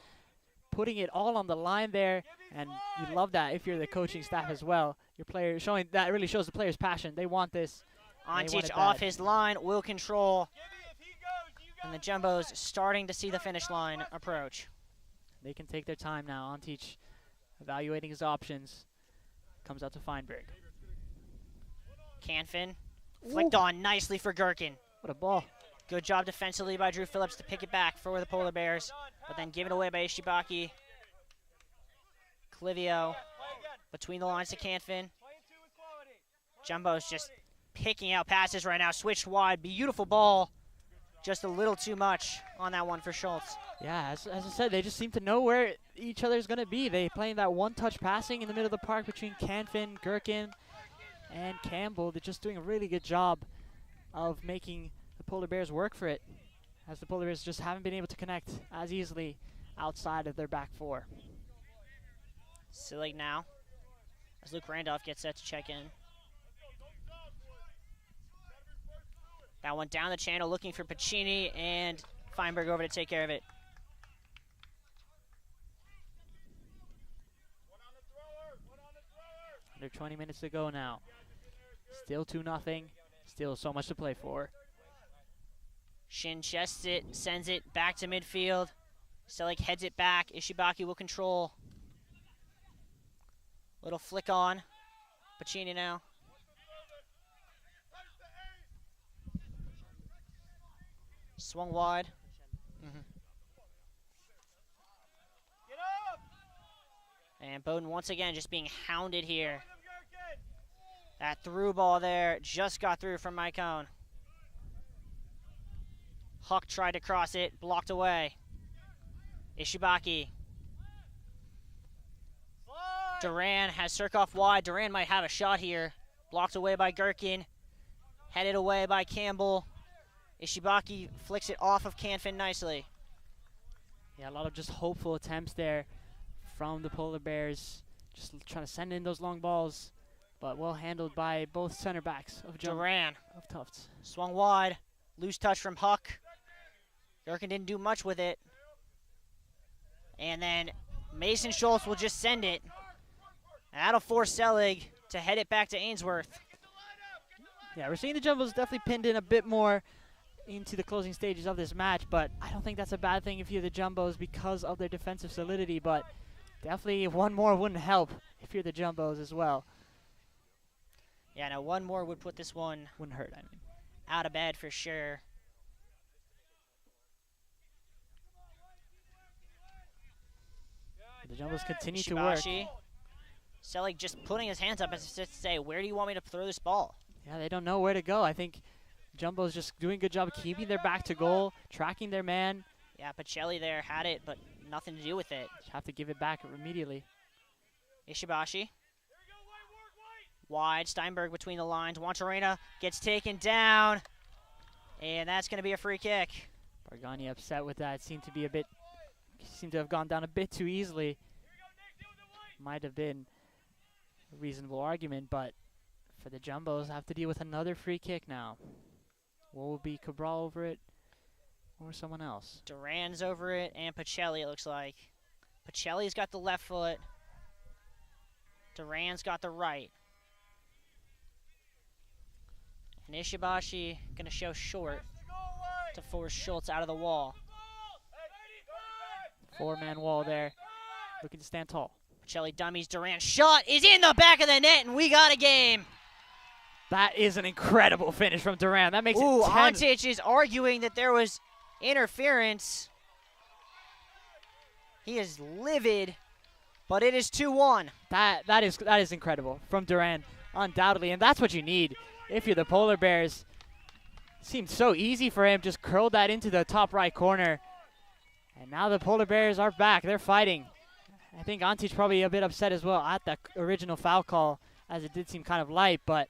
putting it all on the line there. And you love that if you're the coaching staff as well. Your players showing that really shows the players' passion. They want this. Antich off his line, will control. And the Jumbos starting to see the finish line approach. They can take their time now. Antich evaluating his options. Comes out to Feinberg. Canfin flicked on nicely for Gherkin. What a ball. Good job defensively by Drew Phillips to pick it back for the Polar Bears, but then given away by Ishibaki. Clivio between the lines to Canfin. Jumbo's just picking out passes right now. Switched wide. Beautiful ball. Just a little too much on that one for Schultz. Yeah, as I said, they just seem to know where each other's going to be. They playing that one-touch passing in the middle of the park between Canfin, Gherkin, and Campbell. They're just doing a really good job of making the Polar Bears work for it, as the Polar Bears just haven't been able to connect as easily outside of their back four. Sillig now, as Luke Randolph gets set to check in. That one down the channel looking for Pacini, and Feinberg over to take care of it. Under 20 minutes to go now. Still 2-0. Still so much to play for. Shin chests it, sends it back to midfield. Selig heads it back. Ishibaki will control. Little flick on. Pacini now. Swung wide. And Bowdoin once again just being hounded here. That through ball there just got through from Mike Cohn. Huck tried to cross it, blocked away. Ishibaki. Duran has Surkoff wide. Duran might have a shot here. Blocked away by Gherkin. Headed away by Campbell. Ishibaki flicks it off of Canfin nicely. Yeah, a lot of just hopeful attempts there from the Polar Bears. Just trying to send in those long balls, but well handled by both center backs of Duran of Tufts. swung wide. Loose touch from Huck. Gherkin didn't do much with it. And then Mason Schultz will just send it. That'll force Selig to head it back to Ainsworth. Yeah, we're seeing the Jumbos definitely pinned in a bit more into the closing stages of this match, but I don't think that's a bad thing if you're the Jumbos because of their defensive solidity, but definitely one more wouldn't help if you're the Jumbos as well. Yeah, no, one more would put this one Wouldn't hurt, I mean. out of bed for sure. The Jumbos continue to work. Ishibashi. Selig just putting his hands up as if to say, where do you want me to throw this ball? Yeah, they don't know where to go. I think Jumbo's just doing a good job of keeping their back to goal, tracking their man. Yeah, Pacelli there had it, but nothing to do with it. Just have to give it back immediately. Ishibashi. Wide, Steinberg between the lines. Wantarena gets taken down, and that's going to be a free kick. Bargani upset with that. Seemed to have gone down a bit too easily. Might have been a reasonable argument, but for the Jumbos, have to deal with another free kick now. What will be Cabral over it or someone else? Duran's over it, and Pacelli, it looks like. Pacelli's got the left foot. Duran's got the right. And Ishibashi going to show short to force Schultz out of the wall. Four-man wall there, looking to stand tall. Pacelli dummies, Duran shot is in the back of the net, and we got a game. That is an incredible finish from Duran. That makes Ooh, it 10. Antic is arguing that there was interference. He is livid, but it is 2-1. That is incredible from Duran, undoubtedly, and that's what you need if you're the Polar Bears. Seemed so easy for him, just curled that into the top right corner. And now the Polar Bears are back. They're fighting. I think Antic probably a bit upset as well at the original foul call, as it did seem kind of light, but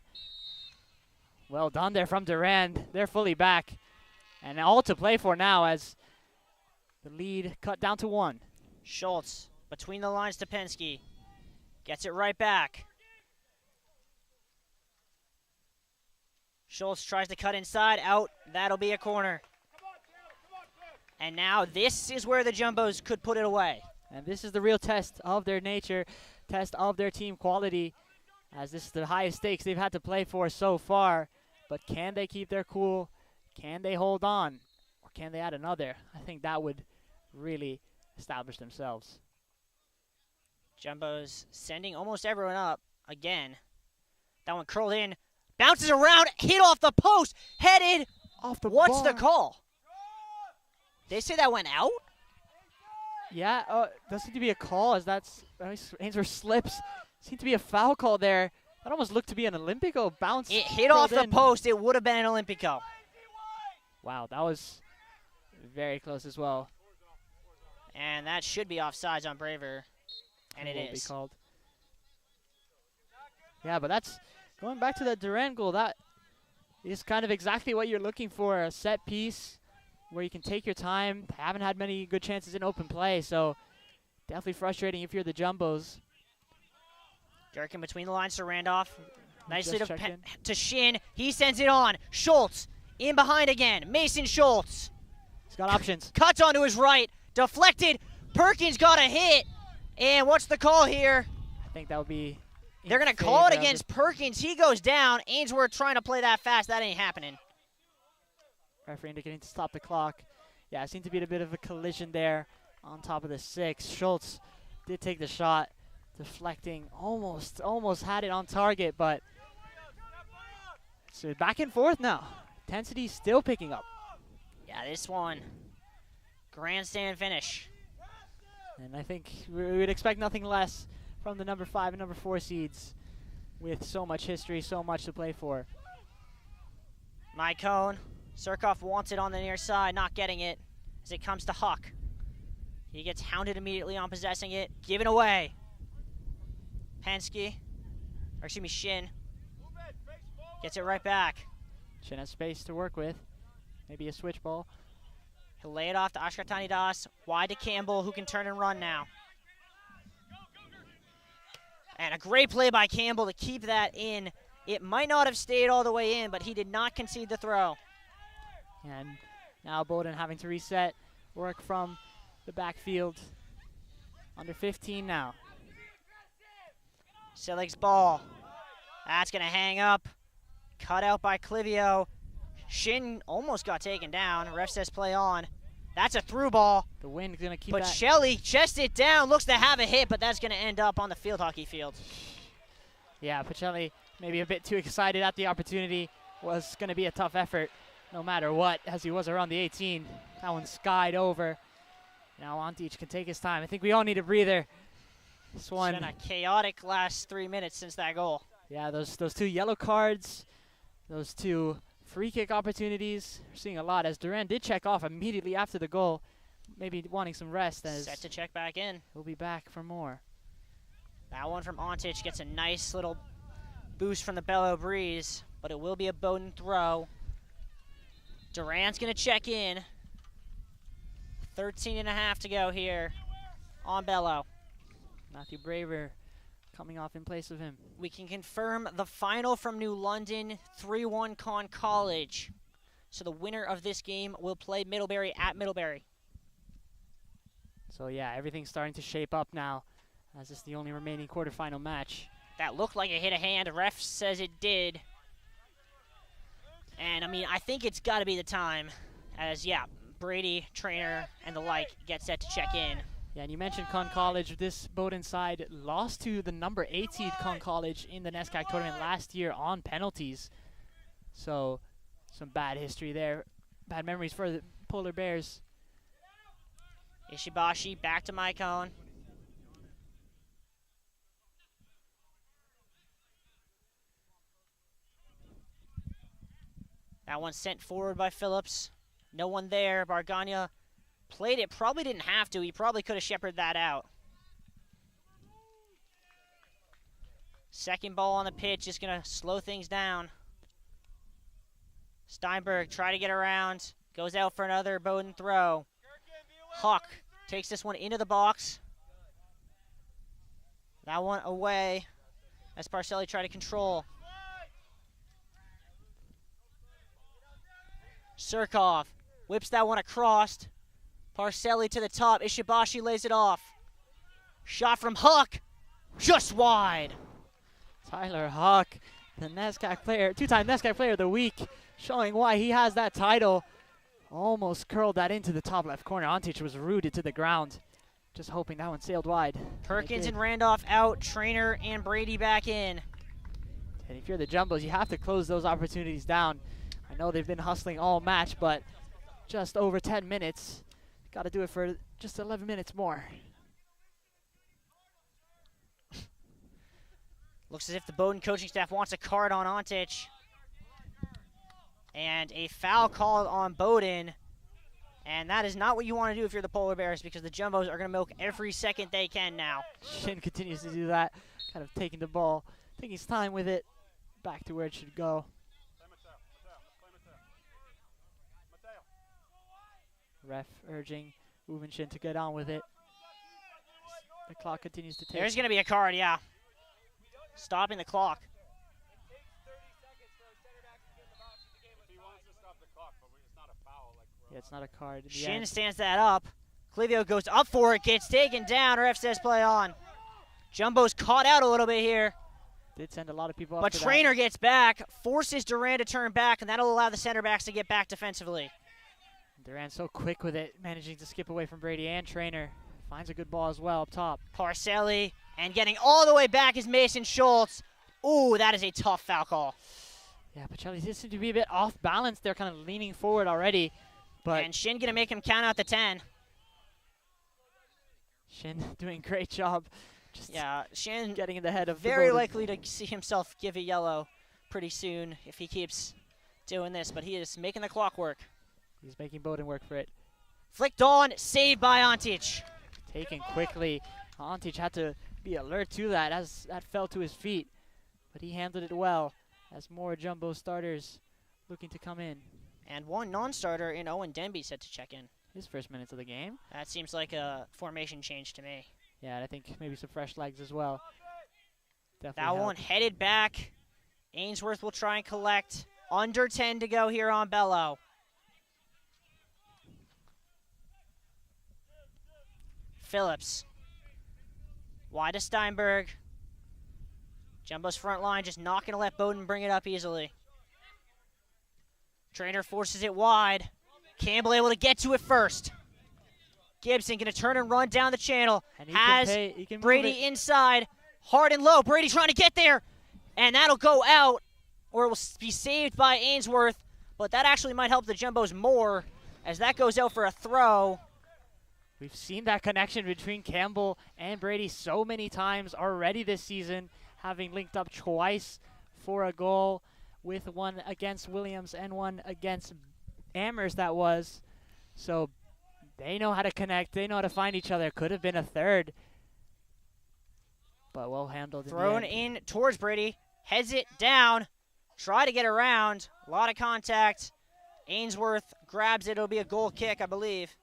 well done there from Duran. They're fully back. And all to play for now as the lead cut down to 1. Schultz between the lines to Pensky. Gets it right back. Schultz tries to cut inside, out. That'll be a corner. And now this is where the Jumbos could put it away. And this is the real test of their nature, test of their team quality, as this is the highest stakes they've had to play for so far. But can they keep their cool? Can they hold on? Or can they add another? I think that would really establish themselves. Jumbos sending almost everyone up again. That one curled in, bounces around, hit off the post, headed Off the What's bar. the call? They say that went out? Yeah, does seem to be a call as that's Ainsworth slips. Seemed to be a foul call there. That almost looked to be an Olympico bounce. It hit off the in. post. It would have been an Olympico. Wow, that was very close as well. And that should be offsides on Braver. And it Will be is. called. Yeah, but that's going back to that Duran goal. That is kind of exactly what you're looking for, a set piece where you can take your time. Haven't had many good chances in open play, so definitely frustrating if you're the Jumbos. Gherkin between the lines to Randolph. Nicely Just to, check in. to Shin. He sends it on. Schultz in behind again. Mason Schultz. He's got options. Cuts onto his right. Deflected. Perkins got a hit. And what's the call here? I think that would be. They're going to call it against Perkins. He goes down. Ainsworth trying to play that fast. That ain't happening. Referee indicating to stop the clock. Yeah, it seemed to be a bit of a collision there on top of the 6. Schultz did take the shot, deflecting, almost had it on target, but so back and forth now. Intensity still picking up. Yeah, this one, grandstand finish. And I think we would expect nothing less from the number 5 and number 4 seeds with so much history, so much to play for. Mike Cohn. Surkoff wants it on the near side, not getting it as it comes to Huck. He gets hounded immediately on possessing it, given away. Pensky, or excuse me, Shin. Gets it right back. Shin has space to work with. Maybe a switch ball. He'll lay it off to Ashkartani Das. Wide to Campbell, who can turn and run now. And a great play by Campbell to keep that in. It might not have stayed all the way in, but he did not concede the throw. And now Bowdoin having to reset, work from the backfield. Under 15 now. Silik's ball. That's going to hang up. Cut out by Clivio. Shin almost got taken down. Ref says play on. That's a through ball. The wind's going to keep But that. Shelley chests it down. Looks to have a hit, but that's going to end up on the field hockey field. Yeah, Pacelli maybe a bit too excited at the opportunity. Was going to be a tough effort no matter what, as he was around the 18. That one skied over. Now Antic can take his time. I think we all need a breather. This one. It's been a chaotic last 3 minutes since that goal. Yeah, those 2 yellow cards, those 2 free kick opportunities. We're seeing a lot as Duran did check off immediately after the goal, maybe wanting some rest. As Set to check back in. He'll be back for more. That one from Antic gets a nice little boost from the Bellow breeze, but it will be a Bowdoin throw. Duran's going to check in. 13.5 to go here on Bellow. Matthew Braver coming off in place of him. We can confirm the final from New London, 3-1 Con College. So the winner of this game will play Middlebury at Middlebury. So yeah, everything's starting to shape up now, as it's the only remaining quarterfinal match. That looked like it hit a hand. Ref says it did. And, I mean, I think it's got to be the time as, yeah, Brady, Trainer, and the like get set to check in. Yeah, and you mentioned Con College. This Bowdoin side lost to the number 8 seed Con College in the NESCAC tournament last year on penalties. So some bad history there. Bad memories for the Polar Bears. Ishibashi back to Maicon. That one sent forward by Phillips. No one there. Bargania played it. Probably didn't have to. He probably could have shepherded that out. Second ball on the pitch is going to slow things down. Steinberg try to get around. Goes out for another Bowdoin throw. Huck takes this one into the box. That one away as Parcelli try to control. Surkov whips that one across. Parcelli to the top. Ishibashi lays it off. Shot from Huck. Just wide. Tyler Huck, the NESCAC player, 2-time NESCAC player of the week, showing why he has that title. Almost curled that into the top left corner. Antic was rooted to the ground. Just hoping that one sailed wide. Perkins and Randolph out. Trainer and Brady back in. And if you're the Jumbos, you have to close those opportunities down. I know they've been hustling all match, but just over 10 minutes. Got to do it for just 11 minutes more. Looks as if the Bowdoin coaching staff wants a card on Antic. And a foul called on Bowdoin. And that is not what you want to do if you're the Polar Bears, because the Jumbos are going to milk every second they can now. Shin continues to do that, kind of taking the ball, taking his time with it, back to where it should go. Ref urging Shin to get on with it. The clock continues to tick. There's going to be a card, yeah. Stopping the clock. Yeah, it's not a card. In the Shin end. stands that up. Clivio goes up for it, gets taken down. Ref says play on. Jumbo's caught out a little bit here. Did send a lot of people off. But Trainer gets back, forces Duran to turn back, and that'll allow the center backs to get back defensively. Duran so quick with it, managing to skip away from Brady and Trainer. Finds a good ball as well up top. Parcelli, and getting all the way back is Mason Schultz. Ooh, that is a tough foul call. Yeah, Pacelli did seem to be a bit off balance. They're kind of leaning forward already. But and Shin going to make him count out the 10. Shin doing a great job. Just yeah, Shin getting in the head of very likely to see himself give a yellow pretty soon if he keeps doing this, but he is making the clock work. He's making Bowdoin work for it. Flicked on, saved by Antic. Taken quickly. Antic had to be alert to that as that fell to his feet. But he handled it well. as more Jumbo starters looking to come in. And one non-starter in Owen Denby set to check in. His first minutes of the game. That seems like a formation change to me. Yeah, and I think maybe some fresh legs as well. Definitely That one headed back. Ainsworth will try and collect. Under 10 to go here on Bello. Phillips. Wide to Steinberg. Jumbo's front line just not going to let Bowdoin bring it up easily. Trainer forces it wide. Campbell able to get to it first. Gibson going to turn and run down the channel. And Has Brady inside. Hard and low. Brady trying to get there. And that'll go out, or it will be saved by Ainsworth. But that actually might help the Jumbos more, as that goes out for a throw. We've seen that connection between Campbell and Brady so many times already this season, having linked up twice for a goal, with one against Williams and one against Amherst, that was. So they know how to connect. They know how to find each other. Could have been a third, but well handled. Thrown in towards Brady. Heads it down. Try to get around. A lot of contact. Ainsworth grabs it. It'll be a goal kick, I believe.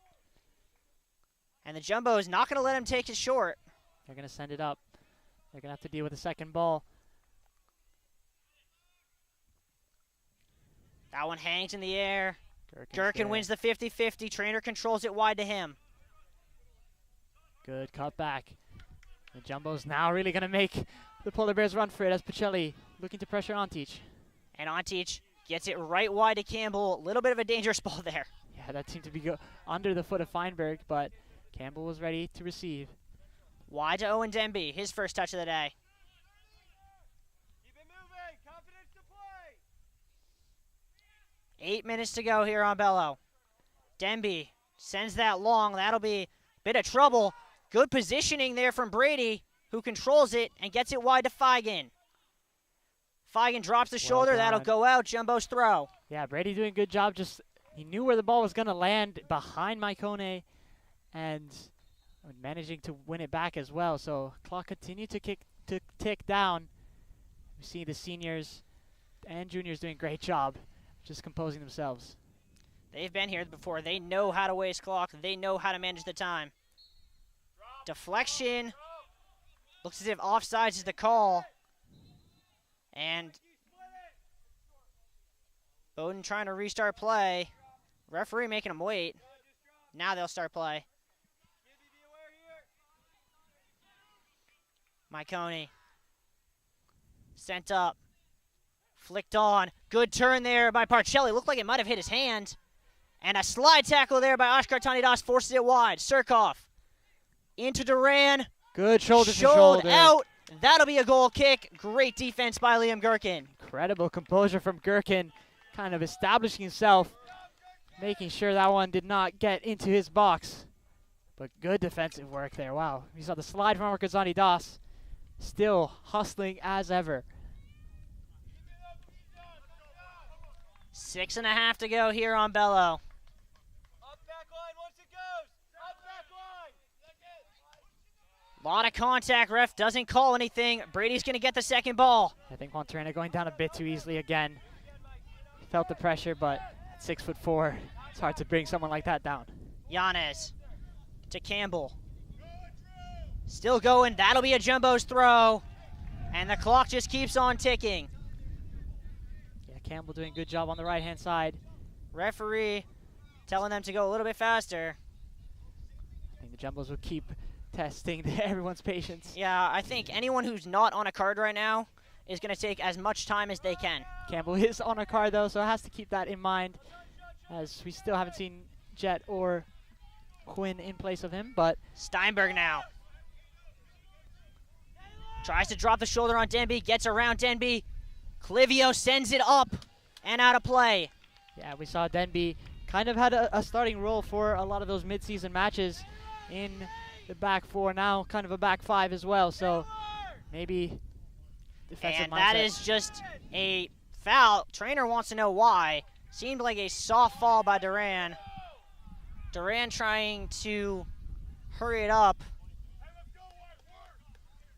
And the Jumbo is not going to let him take it short. They're going to send it up. They're going to have to deal with the second ball. That one hangs in the air. Gherkin wins the 50-50. Trainer controls it wide to him. Good cut back. The Jumbo's now really going to make the Polar Bears run for it, as Pacelli looking to pressure Antich. And Antich gets it right wide to Campbell. A little bit of a dangerous ball there. Yeah, that seemed to be under the foot of Feinberg, but Campbell was ready to receive. Wide to Owen Denby, his first touch of the day. Keep it moving. Confidence to play. 8 minutes to go here on Bello. Denby sends that long. That'll be a bit of trouble. Good positioning there from Brady, who controls it and gets it wide to Feigen. Feigen drops the shoulder. That'll go out. Jumbo's throw. Yeah, Brady doing a good job. Just he knew where the ball was going to land behind Maikone and managing to win it back as well. So clock continued to tick down. We see the seniors and juniors doing a great job just composing themselves. They've been here before. They know how to waste clock. They know how to manage the time. Deflection. Looks as if offsides is the call. And Bowdoin trying to restart play. Referee making them wait. Now they'll start play. Maikone. Sent up. Flicked on. Good turn there by Parcelli. Looked like it might have hit his hand. And a slide tackle there by Oshkar Tanidas forces it wide. Surkoff. Into Duran. Good shoulder to shoulder. Out. That'll be a goal kick. Great defense by Liam Gherkin. Incredible composure from Gherkin, kind of establishing himself, making sure that one did not get into his box. But good defensive work there. Wow. We saw the slide from Orkazani Das, still hustling as ever. 6.5 to go here on Bello. Up back line once it goes. Up back line. A lot of contact. Ref doesn't call anything. Brady's going to get the second ball. I think Monterrey going down a bit too easily again. Felt the pressure, but at 6'4", it's hard to bring someone like that down. Yanez to Campbell. Still going. That'll be a Jumbo's throw. And the clock just keeps on ticking. Yeah, Campbell doing a good job on the right-hand side. Referee telling them to go a little bit faster. I think the Jumbos will keep testing everyone's patience. Yeah, I think anyone who's not on a card right now is going to take as much time as they can. Campbell is on a card, though, so has to keep that in mind, as we still haven't seen Jet or Quinn in place of him. But Steinberg now. Tries to drop the shoulder on Denby, gets around Denby. Clivio sends it up and out of play. Yeah, we saw Denby kind of had a starting role for a lot of those mid-season matches in the back four, now kind of a back five as well, so maybe defensive and mindset. That is just a foul. Trainer wants to know why. Seemed like a soft fall by Duran. Duran trying to hurry it up,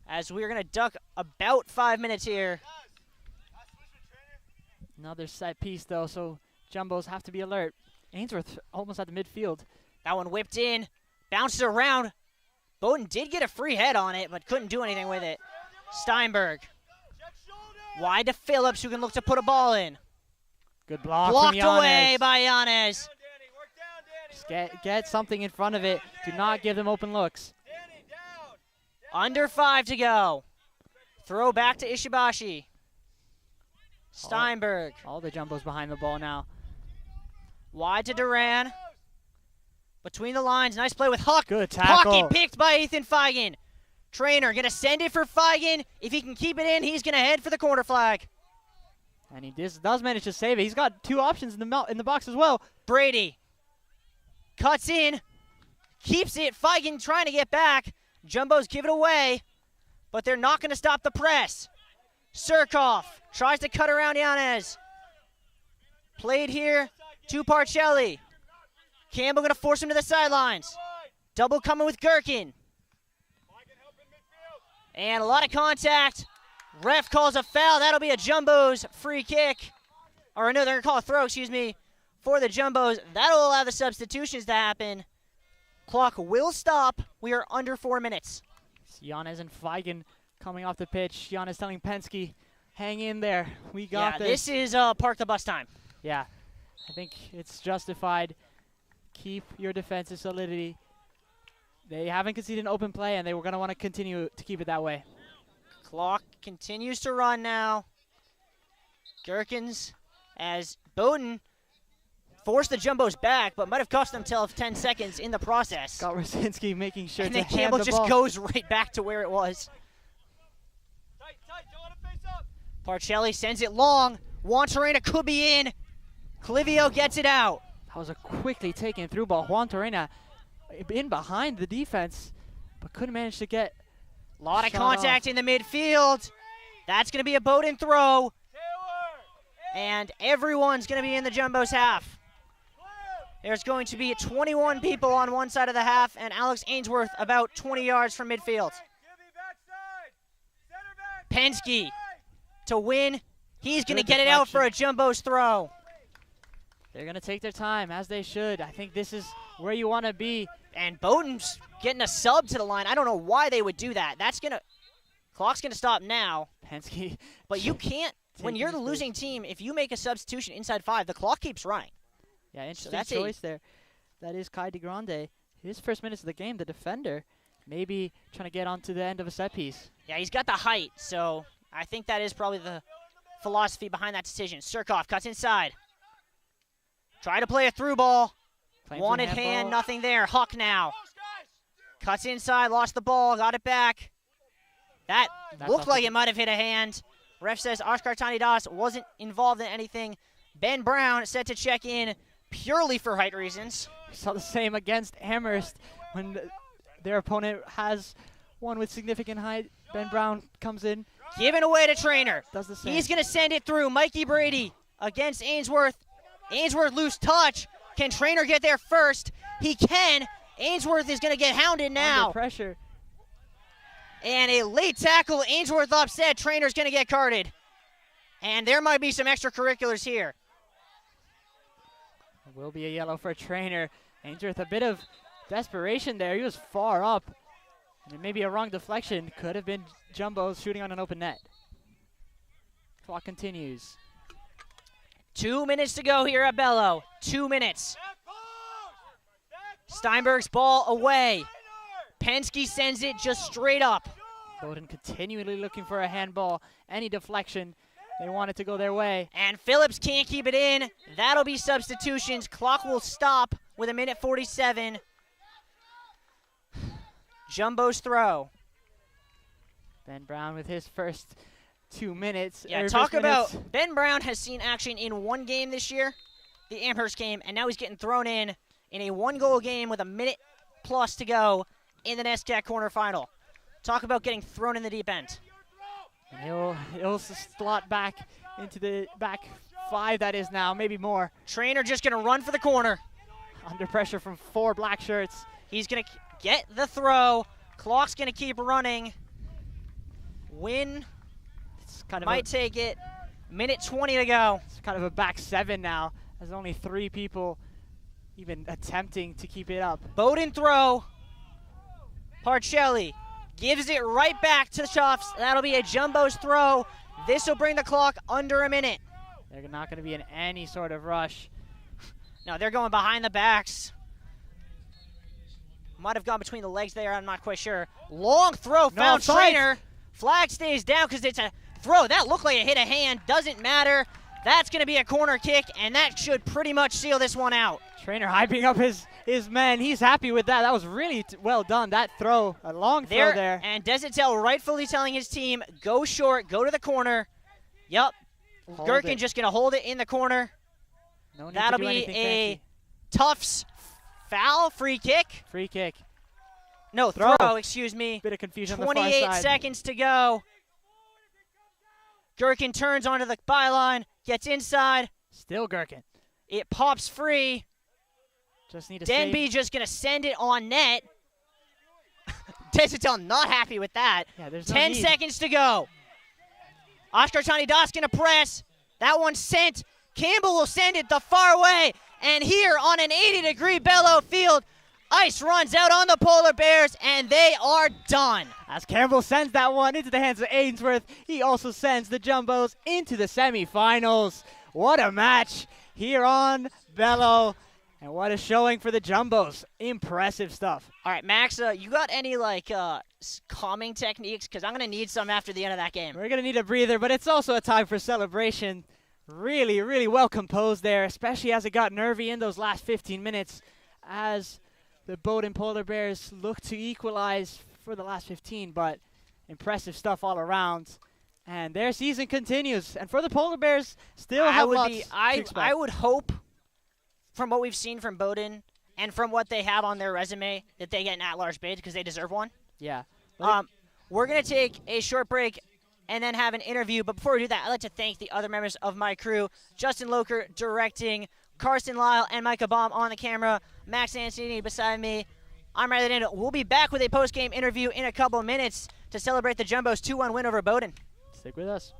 as we're going to duck about 5 minutes here. Another set piece, though, so Jumbos have to be alert. Ainsworth almost at the midfield. That one whipped in, bounced around. Bowdoin did get a free head on it, but couldn't do anything with it. Steinberg. Wide to Phillips, who can look to put a ball in. Good block Blocked from away by Yanez. Just get something in front of it. Do not give them open looks. Under 5 to go. Throw back to Ishibashi. Steinberg. All the Jumbos behind the ball now. Wide to Duran. Between the lines. Nice play with Huck. Good tackle. Pocket picked by Ethan Feigen. Trainer going to send it for Feigen. If he can keep it in, he's going to head for the corner flag. And he does manage to save it. He's got 2 options in the box as well. Brady cuts in. Keeps it. Feigen trying to get back. Jumbos give it away. But they're not going to stop the press. Surkoff tries to cut around Yanez. Played here to Parcelli. Campbell going to force him to the sidelines. Double coming with Gherkin. And a lot of contact. Ref calls a foul. That'll be a Jumbos free kick. Or no, they're going to call a throw, excuse me, for the Jumbos. That'll allow the substitutions to happen. Clock will stop. We are under 4 minutes. Yanez and Feigen coming off the pitch. Yanez telling Penske, hang in there. We got this. This is park the bus time. Yeah, I think it's justified. Keep your defensive solidity. They haven't conceded an open play, and they were going to want to continue to keep it that way. Clock continues to run now. Gherkins, as Bowdoin forced the Jumbos back, but might have cost themselves 10 seconds in the process. Scott Rosinski making sure and to then hand Campbell the just ball. goes right back to where it was. Tight, don't let him face up. Parcelli sends it long. Juan Torrena could be in. Clivio gets it out. That was a quickly taken through ball. Juan Torrena in behind the defense, but couldn't manage to get A lot of shot contact off. in the midfield. That's going to be a Bowdoin throw. And everyone's going to be in the Jumbos half. There's going to be 21 people on one side of the half, and Alex Ainsworth about 20 yards from midfield. Penske to win. He's going to Good get it out for a deflection. Jumbos throw. They're going to take their time, as they should. I think this is where you want to be. And Bowdoin's getting a sub to the line. I don't know why they would do that. That's going to – clock's going to stop now. Penske. But you can't – when you're the losing team, if you make a substitution inside 5, the clock keeps running. Yeah, interesting that's choice there. That is Kai DeGrande. His first minutes of the game, the defender, maybe trying to get onto the end of a set piece. Yeah, he's got the height, so I think that is probably the philosophy behind that decision. Surkoff cuts inside. Try to play a through ball. Playing for Wanted handball. hand, nothing there. Huck now. Cuts inside, lost the ball, got it back. That That's looked off like the- it might have hit a hand. Ref says Oscar Tanidas wasn't involved in anything. Ben Brown set to check in purely for height reasons. We saw the same against Amherst when their opponent has one with significant height. Ben Brown comes in, Giving away to Trainer. does the same. He's going to send it through. Mikey Brady against Ainsworth. Ainsworth loose touch. Can Trainer get there first? He can. Ainsworth is going to get hounded now. Under pressure. And a late tackle. Ainsworth upset. Trainer's going to get carded. And there might be some extracurriculars here. Will be a yellow for Trainer. Ainsworth, a bit of desperation there. He was far up. And maybe a wrong deflection. Could have been Jumbos shooting on an open net. Clock continues. 2 minutes to go here at Bello. 2 minutes. Steinberg's ball away. Penske sends it just straight up. Bowdoin continually looking for a handball. Any deflection, they want it to go their way. And Phillips can't keep it in. That'll be substitutions. Clock will stop with 1:47. Jumbo's throw. Ben Brown with his first 2 minutes. Yeah, or talk first minutes. about Ben Brown has seen action in one game this year, the Amherst game, and now he's getting thrown in a one-goal game with 1 minute plus to go in the NESCAC quarterfinal. Talk about getting thrown in the deep end. And he'll slot back into the back 5 that is now, maybe more. Trainer just going to run for the corner. Under pressure from 4 black shirts. He's going to get the throw. Clock's going to keep running. Win It's kind of might take it. 1:20 to go. it's kind of a back 7 now. There's only 3 people even attempting to keep it up. Bowdoin throw. Parcelli gives it right back to Tufts. That'll be a Jumbo's throw. This will bring the clock under a minute. They're not going to be in any sort of rush. No, they're going behind the backs. Might have gone between the legs there, I'm not quite sure. Long throw, found Trainer. Flag stays down because it's a throw. That looked like it hit a hand, doesn't matter. That's going to be a corner kick, and that should pretty much seal this one out. Trainer hyping up his men. He's happy with that. That was really well done. That throw, a long throw there. And Desitel rightfully telling his team, go short, go to the corner. Yup. Gherkin just going to hold it in the corner. No need That'll to do be anything a fancy. Tufts foul, free kick. Free kick. No, throw, excuse me. Bit of confusion on the far 28 side. seconds to go. Gherkin turns onto the byline, gets inside. Still Gherkin. It pops free. Just need to Denby just going to send it on net. Desitel not happy with that. Yeah, there's 10 seconds to go. Oscar Tanidas going to press. That one's sent. Campbell will send it the far way. And here on an 80-degree Bello field, ice runs out on the Polar Bears, and they are done. As Campbell sends that one into the hands of Ainsworth, he also sends the Jumbos into the semifinals. What a match here on Bello. And what a showing for the Jumbos. Impressive stuff. All right, Max, you got any, calming techniques? Because I'm going to need some after the end of that game. We're going to need a breather, but it's also a time for celebration. Really, really well composed there, especially as it got nervy in those last 15 minutes as the Bowdoin Polar Bears look to equalize for the last 15, but impressive stuff all around. And their season continues. And for the Polar Bears, still have lots to expect. I would hope, from what we've seen from Bowdoin and from what they have on their resume, that they get an at-large bid because they deserve one. Yeah. We're going to take a short break and then have an interview. But before we do that, I'd like to thank the other members of my crew. Justin Loker directing, Carson Lyle and Micah Baum on the camera, Max Ancini beside me. I'm Riley Daniel. We'll be back with a post-game interview in a couple of minutes to celebrate the Jumbos' 2-1 win over Bowdoin. Stick with us.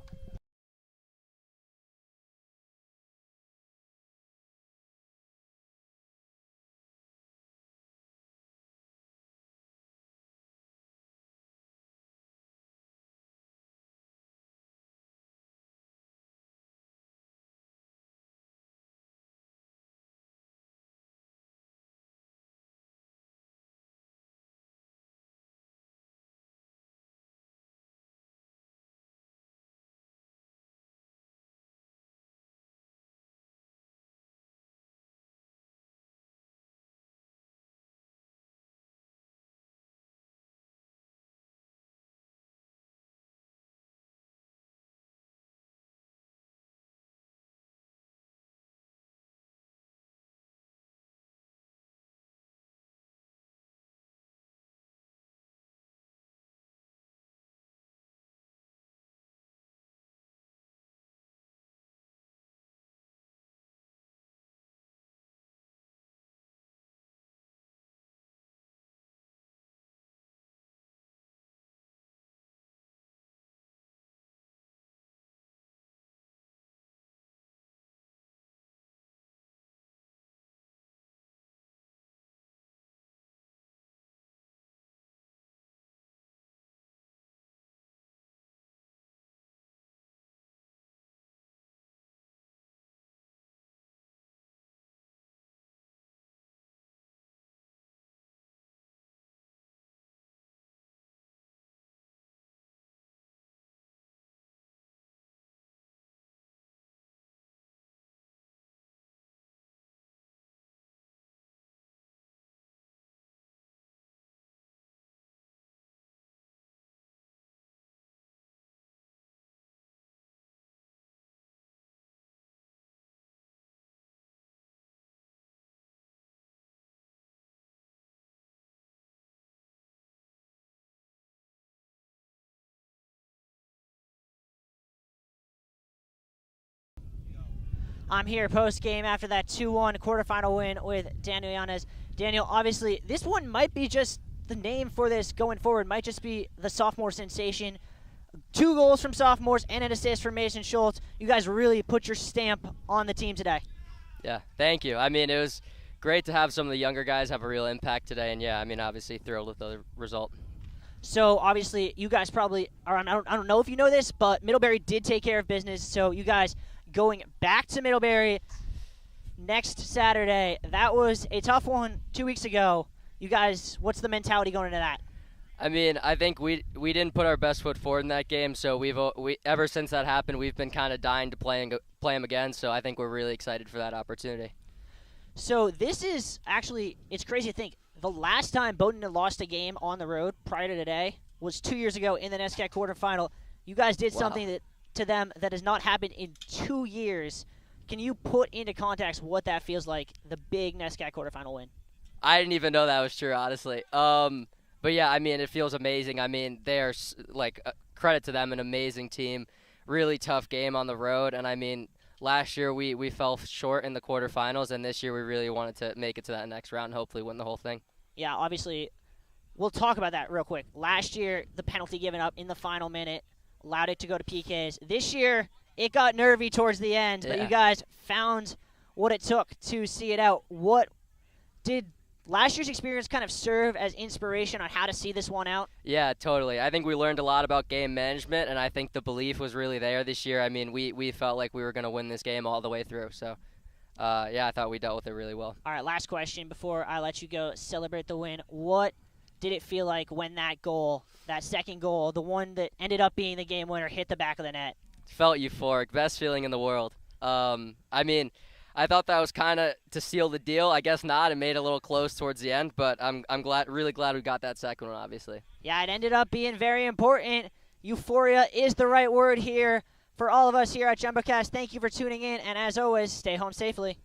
I'm here post-game after that 2-1 quarterfinal win with Daniel Yanez. Daniel, obviously, this one might be just the name for this going forward, might just be the sophomore sensation. 2 goals from sophomores and an assist from Mason Schultz. You guys really put your stamp on the team today. Yeah, thank you. I mean, it was great to have some of the younger guys have a real impact today, and yeah, I mean, obviously thrilled with the result. So obviously, you guys probably are. I don't know if you know this, but Middlebury did take care of business. So you guys going back to Middlebury next Saturday. That was a tough one 2 weeks ago. You guys, what's the mentality going into that? I mean, I think we didn't put our best foot forward in that game, so we ever since that happened, we've been kind of dying to play them again. So I think we're really excited for that opportunity. So this is actually, it's crazy to think, the last time Bowdoin had lost a game on the road prior to today was 2 years ago in the NESCAC quarterfinal. You guys did something to them that has not happened in 2 years. Can you put into context what that feels like, the big NESCAC quarterfinal win? I didn't even know that was true, honestly. But yeah, I mean, it feels amazing. I mean, they are, credit to them, an amazing team. Really tough game on the road. And I mean, last year we fell short in the quarterfinals, and this year we really wanted to make it to that next round and hopefully win the whole thing. Yeah, obviously, we'll talk about that real quick. Last year, the penalty given up in the final minute allowed it to go to PKs. This year, it got nervy towards the end, but you guys found what it took to see it out. What did last year's experience kind of serve as inspiration on how to see this one out? Yeah, totally. I think we learned a lot about game management, and I think the belief was really there this year. I mean, we felt like we were going to win this game all the way through. So, yeah, I thought we dealt with it really well. All right, last question before I let you go celebrate the win. What did it feel like when that goal, that second goal, the one that ended up being the game winner, hit the back of the net? Felt euphoric. Best feeling in the world. I mean, I thought that was kind of to seal the deal. I guess not. It made it a little close towards the end, but I'm really glad we got that second one, obviously. Yeah, it ended up being very important. Euphoria is the right word here. For all of us here at JumboCast, thank you for tuning in, and as always, stay home safely.